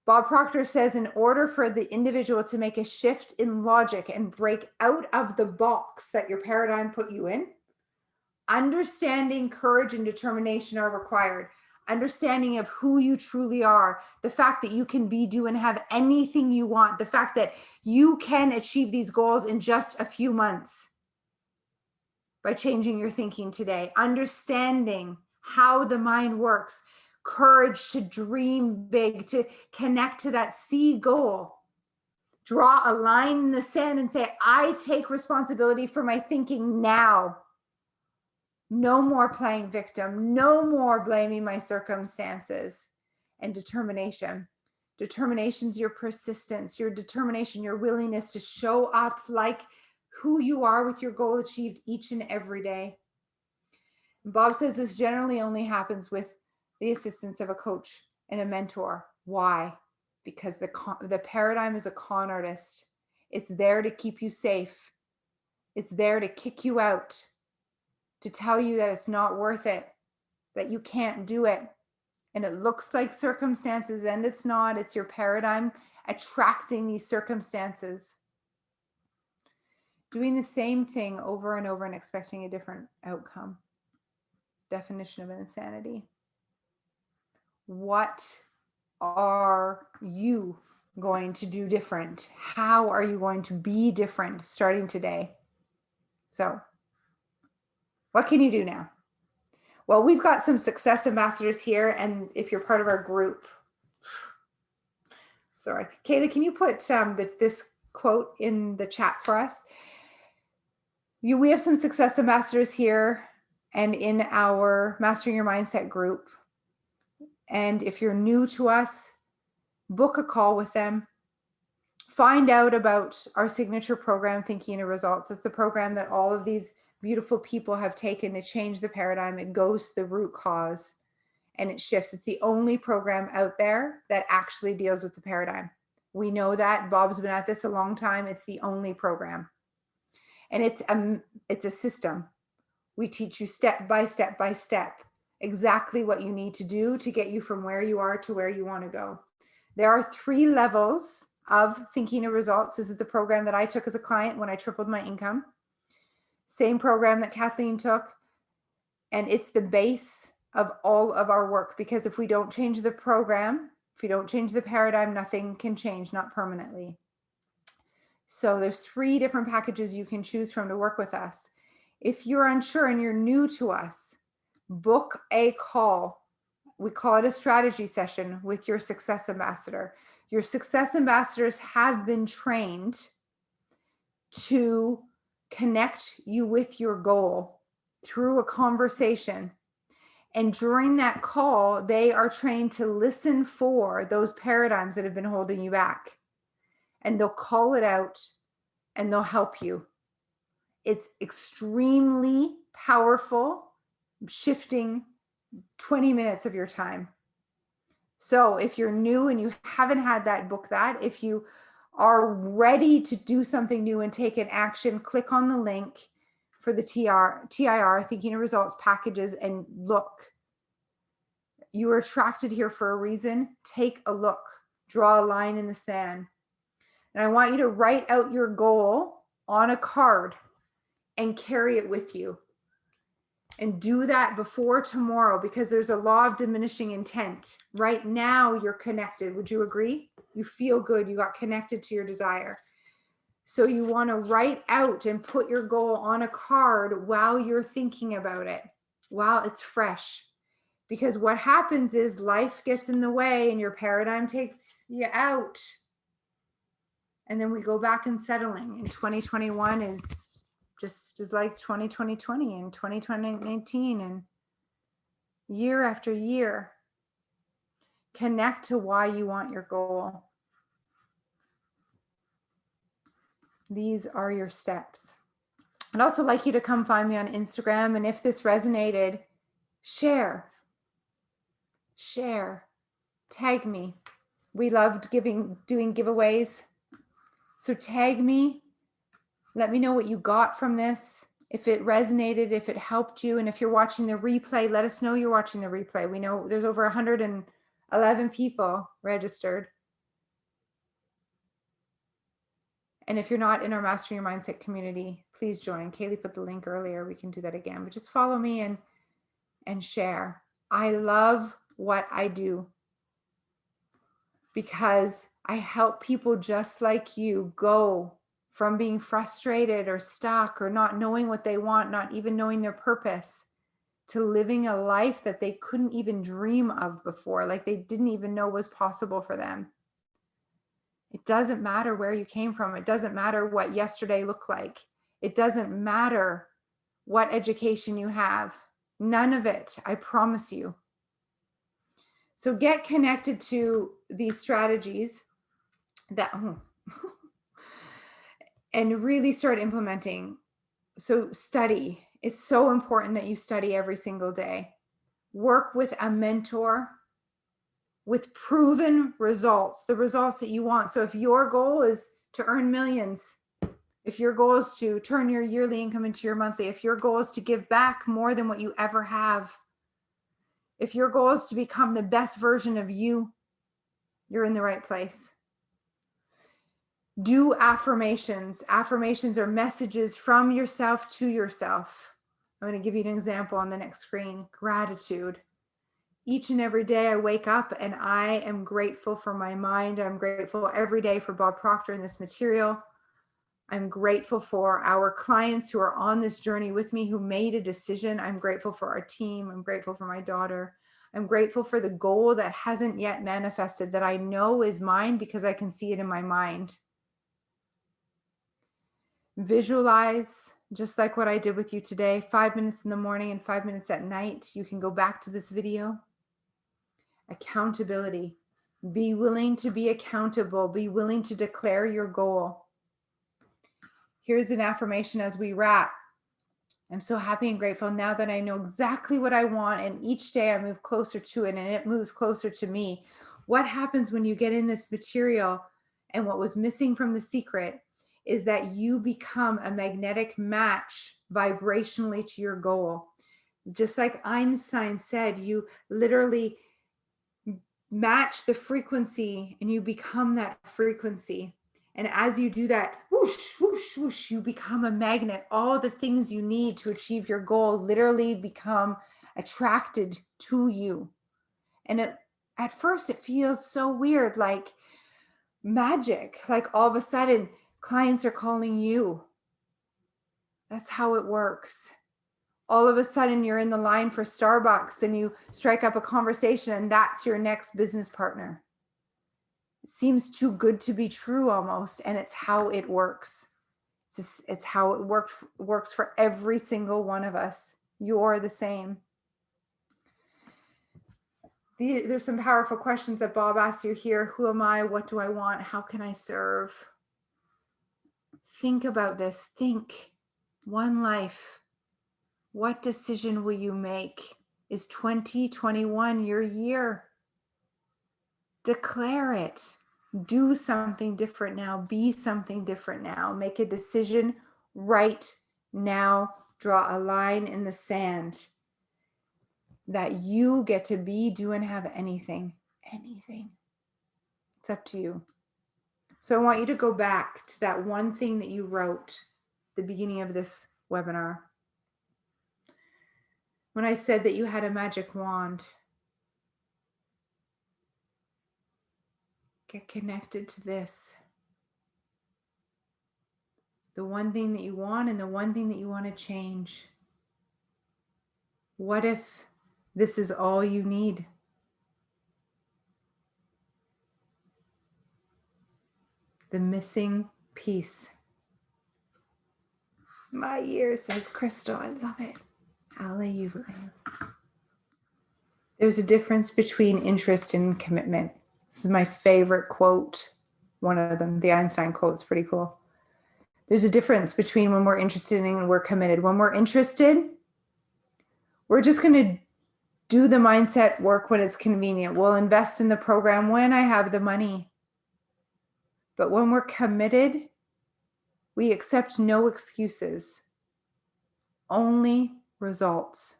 Bob Proctor says, in order for the individual to make a shift in logic and break out of the box that your paradigm put you in, understanding, courage, and determination are required. Understanding of who you truly are, the fact that you can be, do, and have anything you want, the fact that you can achieve these goals in just a few months by changing your thinking today. Understanding how the mind works, courage to dream big, to connect to that C goal. Draw a line in the sand and say, I take responsibility for my thinking now. No more playing victim, no more blaming my circumstances. And determination. Determination's your persistence, your determination, your willingness to show up like who you are with your goal achieved each and every day. Bob says this generally only happens with the assistance of a coach and a mentor. Why? Because the paradigm is a con artist. It's there to keep you safe. It's there to kick you out, to tell you that it's not worth it, that you can't do it. And it looks like circumstances, and it's not. It's your paradigm attracting these circumstances. Doing the same thing over and over and expecting a different outcome. Definition of insanity. What are you going to do different? How are you going to be different starting today? So, what can you do now? Well, we've got some success ambassadors here, and if you're part of our group, sorry, Kayla, can you put this quote in the chat for us? We have some success ambassadors here and in our Mastering Your Mindset group. And if you're new to us, book a call with them. Find out about our signature program, Thinking and Results. It's the program that all of these beautiful people have taken to change the paradigm. It goes to the root cause and it shifts. It's the only program out there that actually deals with the paradigm. We know that. Bob's been at this a long time. It's the only program. And it's a system. We teach you step by step by step exactly what you need to do to get you from where you are to where you want to go. There are 3 levels of Thinking and Results. This is the program that I took as a client when I tripled my income. Same program that Kathleen took. And it's the base of all of our work, because if we don't change the program, if we don't change the paradigm, nothing can change, not permanently. So there's 3 different packages you can choose from to work with us. If you're unsure and you're new to us, book a call. We call it a strategy session with your success ambassador. Your success ambassadors have been trained to connect you with your goal through a conversation. And during that call, they are trained to listen for those paradigms that have been holding you back. And they'll call it out and they'll help you. It's extremely powerful, shifting 20 minutes of your time. So if you're new and you haven't had that, book that. If you are ready to do something new and take an action, click on the link for the TIR, Thinking and Results packages, and look. You were attracted here for a reason. Take a look. Draw a line in the sand. And I want you to write out your goal on a card and carry it with you. And do that before tomorrow, because there's a law of diminishing intent. Right now, you're connected. Would you agree? You feel good. You got connected to your desire. So you want to write out and put your goal on a card while you're thinking about it, while it's fresh. Because what happens is life gets in the way and your paradigm takes you out. And then we go back and settling. And 2021 is just as like 2020 and 2019 and year after year. Connect to why you want your goal. These are your steps. I'd also like you to come find me on Instagram. And if this resonated, share, tag me. We loved doing giveaways. So tag me. Let me know what you got from this. If it resonated, if it helped you, and if you're watching the replay, let us know you're watching the replay. We know there's over 111 people registered. And if you're not in our Mastering Your Mindset community, please join. Kaylee put the link earlier. We can do that again, but just follow me and share. I love what I do because I help people just like you go from being frustrated or stuck or not knowing what they want, not even knowing their purpose, to living a life that they couldn't even dream of before, like they didn't even know was possible for them. It doesn't matter where you came from. It doesn't matter what yesterday looked like. It doesn't matter what education you have. None of it, I promise you. So get connected to these strategies that and really start implementing. So study. It's so important that you study every single day. Work with a mentor with proven results, the results that you want. So if your goal is to earn millions, if your goal is to turn your yearly income into your monthly, if your goal is to give back more than what you ever have, if your goal is to become the best version of you, you're in the right place. Do affirmations. Affirmations are messages from yourself to yourself. I'm going to give you an example on the next screen. Gratitude. Each and every day I wake up and I am grateful for my mind. I'm grateful every day for Bob Proctor and this material. I'm grateful for our clients who are on this journey with me, who made a decision. I'm grateful for our team. I'm grateful for my daughter. I'm grateful for the goal that hasn't yet manifested, that I know is mine because I can see it in my mind. Visualize, just like what I did with you today, 5 minutes in the morning and 5 minutes at night. You can go back to this video. Accountability. Be willing to be accountable. Be willing to declare your goal. Here's an affirmation as we wrap. I'm so happy and grateful now that I know exactly what I want, and each day I move closer to it and it moves closer to me. What happens when you get in this material, and what was missing from The Secret is that you become a magnetic match vibrationally to your goal. Just like Einstein said, you literally match the frequency and you become that frequency. And as you do that, whoosh, whoosh, whoosh, you become a magnet. All the things you need to achieve your goal literally become attracted to you. And at first it feels so weird, like magic, like all of a sudden clients are calling you. That's how it works. All of a sudden you're in the line for Starbucks and you strike up a conversation and that's your next business partner. It seems too good to be true almost, and it's how it works. It's how it works for every single one of us. You're the same. There's some powerful questions that Bob asked you here. Who am I? What do I want? How can I serve? Think about this. Think. One life. What decision will you make? Is 2021 your year? Declare it. Do something different now. Be something different now. Make a decision right now. Draw a line in the sand that you get to be, do, and have anything. Anything. It's up to you. So I want you to go back to that one thing that you wrote at the beginning of this webinar. When I said that you had a magic wand, get connected to this. The one thing that you want and the one thing that you want to change. What if this is all you need? The missing piece. My ear, says Crystal. I love it. I'll let you learn. There's a difference between interest and commitment. This is my favorite quote. One of them, the Einstein quote, is pretty cool. There's a difference between when we're interested and when we're committed. When we're interested, we're just going to do the mindset work when it's convenient. We'll invest in the program when I have the money. But when we're committed, we accept no excuses. only results.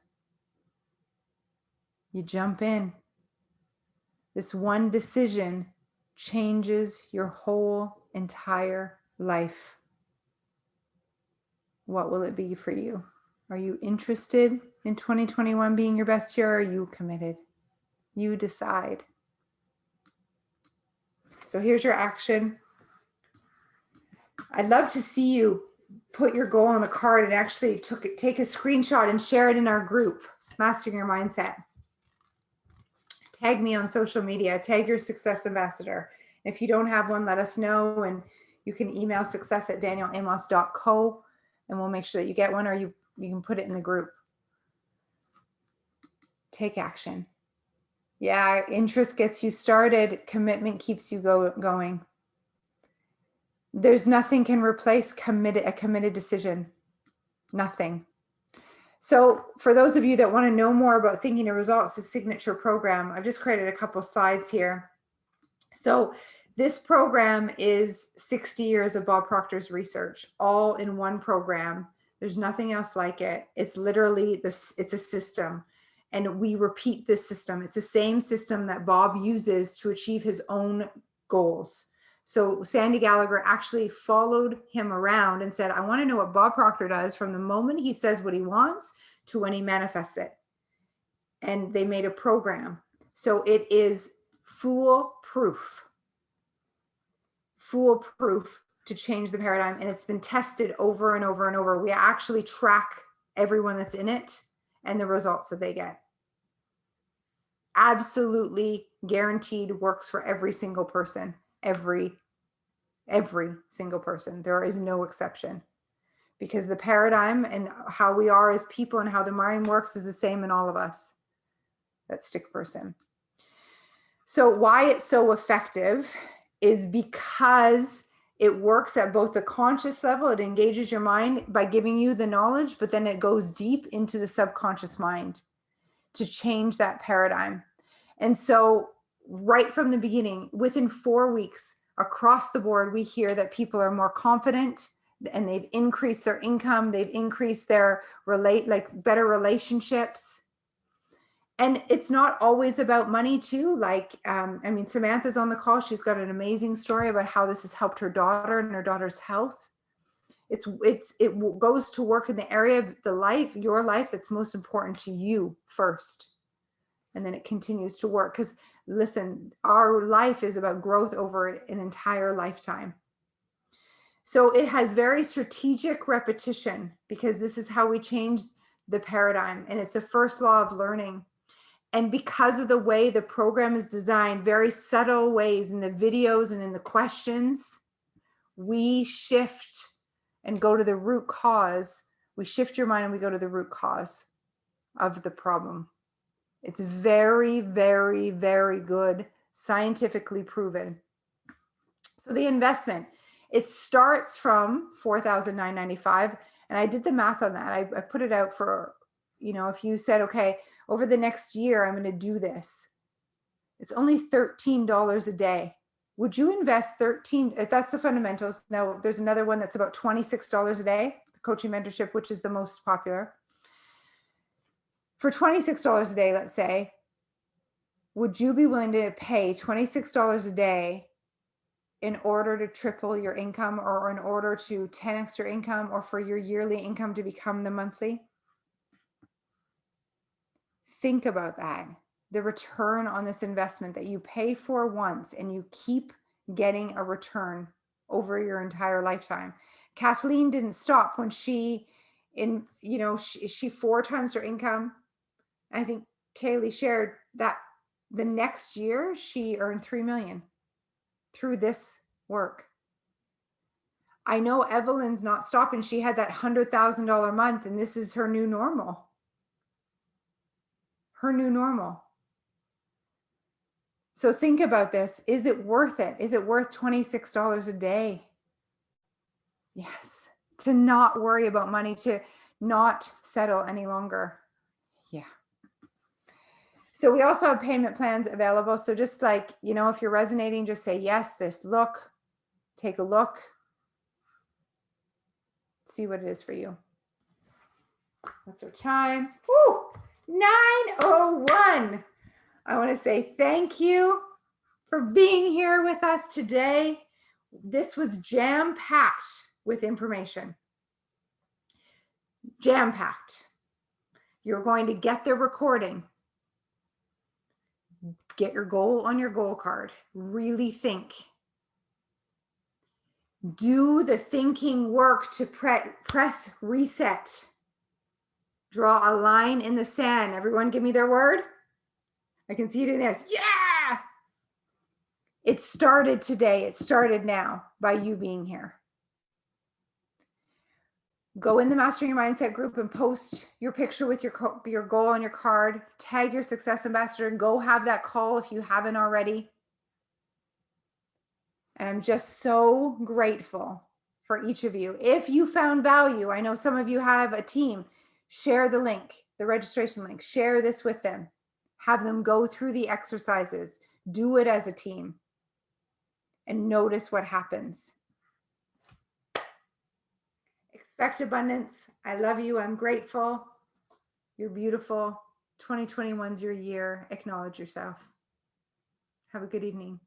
You jump in. This one decision changes your whole entire life. What will it be for you? Are you interested in 2021 being your best year? Or are you committed? You decide. So here's your action. I'd love to see you put your goal on a card and actually take a screenshot and share it in our group, Mastering Your Mindset. Tag me on social media, tag your success ambassador. If you don't have one, let us know, and you can email success@danielleamos.co and we'll make sure that you get one, or you can put it in the group. Take action. Yeah, interest gets you started. Commitment keeps you going. There's nothing can replace a committed decision. Nothing. So for those of you that want to know more about Thinking of Results, the signature program, I've just created a couple slides here. So this program is 60 years of Bob Proctor's research, all in one program. There's nothing else like it. It's literally this, it's a system. And we repeat this system. It's the same system that Bob uses to achieve his own goals. So Sandy Gallagher actually followed him around and said, I want to know what Bob Proctor does from the moment he says what he wants to when he manifests it. And they made a program. So it is foolproof to change the paradigm. And it's been tested over and over and over. We actually track everyone that's in it and the results that they get. Absolutely guaranteed, works for every single person, every single person. There is no exception, because the paradigm and how we are as people and how the mind works is the same in all of us. That stick person. So why it's so effective is because it works at both the conscious level. It engages your mind by giving you the knowledge, but then it goes deep into the subconscious mind to change that paradigm. And so right from the beginning, within 4 weeks, across the board, we hear that people are more confident and they've increased their income. They've increased their better relationships. And it's not always about money too. Samantha's on the call. She's got an amazing story about how this has helped her daughter and her daughter's health. It goes to work in the area of your life that's most important to you first. And then it continues to work, because listen, our life is about growth over an entire lifetime. So it has very strategic repetition, because this is how we change the paradigm. And it's the first law of learning. And because of the way the program is designed, very subtle ways in the videos and in the questions, we shift and go to the root cause. We shift your mind and we go to the root cause of the problem. It's very, very, very good, scientifically proven. So the investment, it starts from $4,995. And I did the math on that. I put it out for, if you said, okay, over the next year, I'm going to do this. It's only $13 a day. Would you invest if that's the fundamentals? Now there's another one that's about $26 a day, the coaching mentorship, which is the most popular. For $26 a day, let's say, would you be willing to pay $26 a day in order to triple your income, or in order to 10x your income, or for your yearly income to become the monthly? Think about that. The return on this investment that you pay for once and you keep getting a return over your entire lifetime. Kathleen didn't stop when she 4 times her income. I think Kaylee shared that the next year she earned $3 million through this work. I know Evelyn's not stopping. She had that $100,000 month, and this is her new normal. Her new normal. So think about this. Is it worth it? Is it worth $26 a day? Yes. To not worry about money, to not settle any longer. Yeah. So we also have payment plans available. So just if you're resonating, just say yes, take a look, see what it is for you. That's our time. Woo! 9:01. I want to say thank you for being here with us today. This was jam-packed with information. Jam-packed. You're going to get the recording. Get your goal on your goal card. Really think. Do the thinking work to press reset. Draw a line in the sand. Everyone give me their word. I can see you doing this. Yeah! It started today. It started now by you being here. Go in the Mastering Your Mindset group and post your picture with your goal on your card. Tag your success ambassador and go have that call if you haven't already. And I'm just so grateful for each of you. If you found value, I know some of you have a team, share the link, the registration link, share this with them. Have them go through the exercises. Do it as a team and notice what happens. Expect abundance. I love you. I'm grateful. You're beautiful. 2021 is your year. Acknowledge yourself. Have a good evening.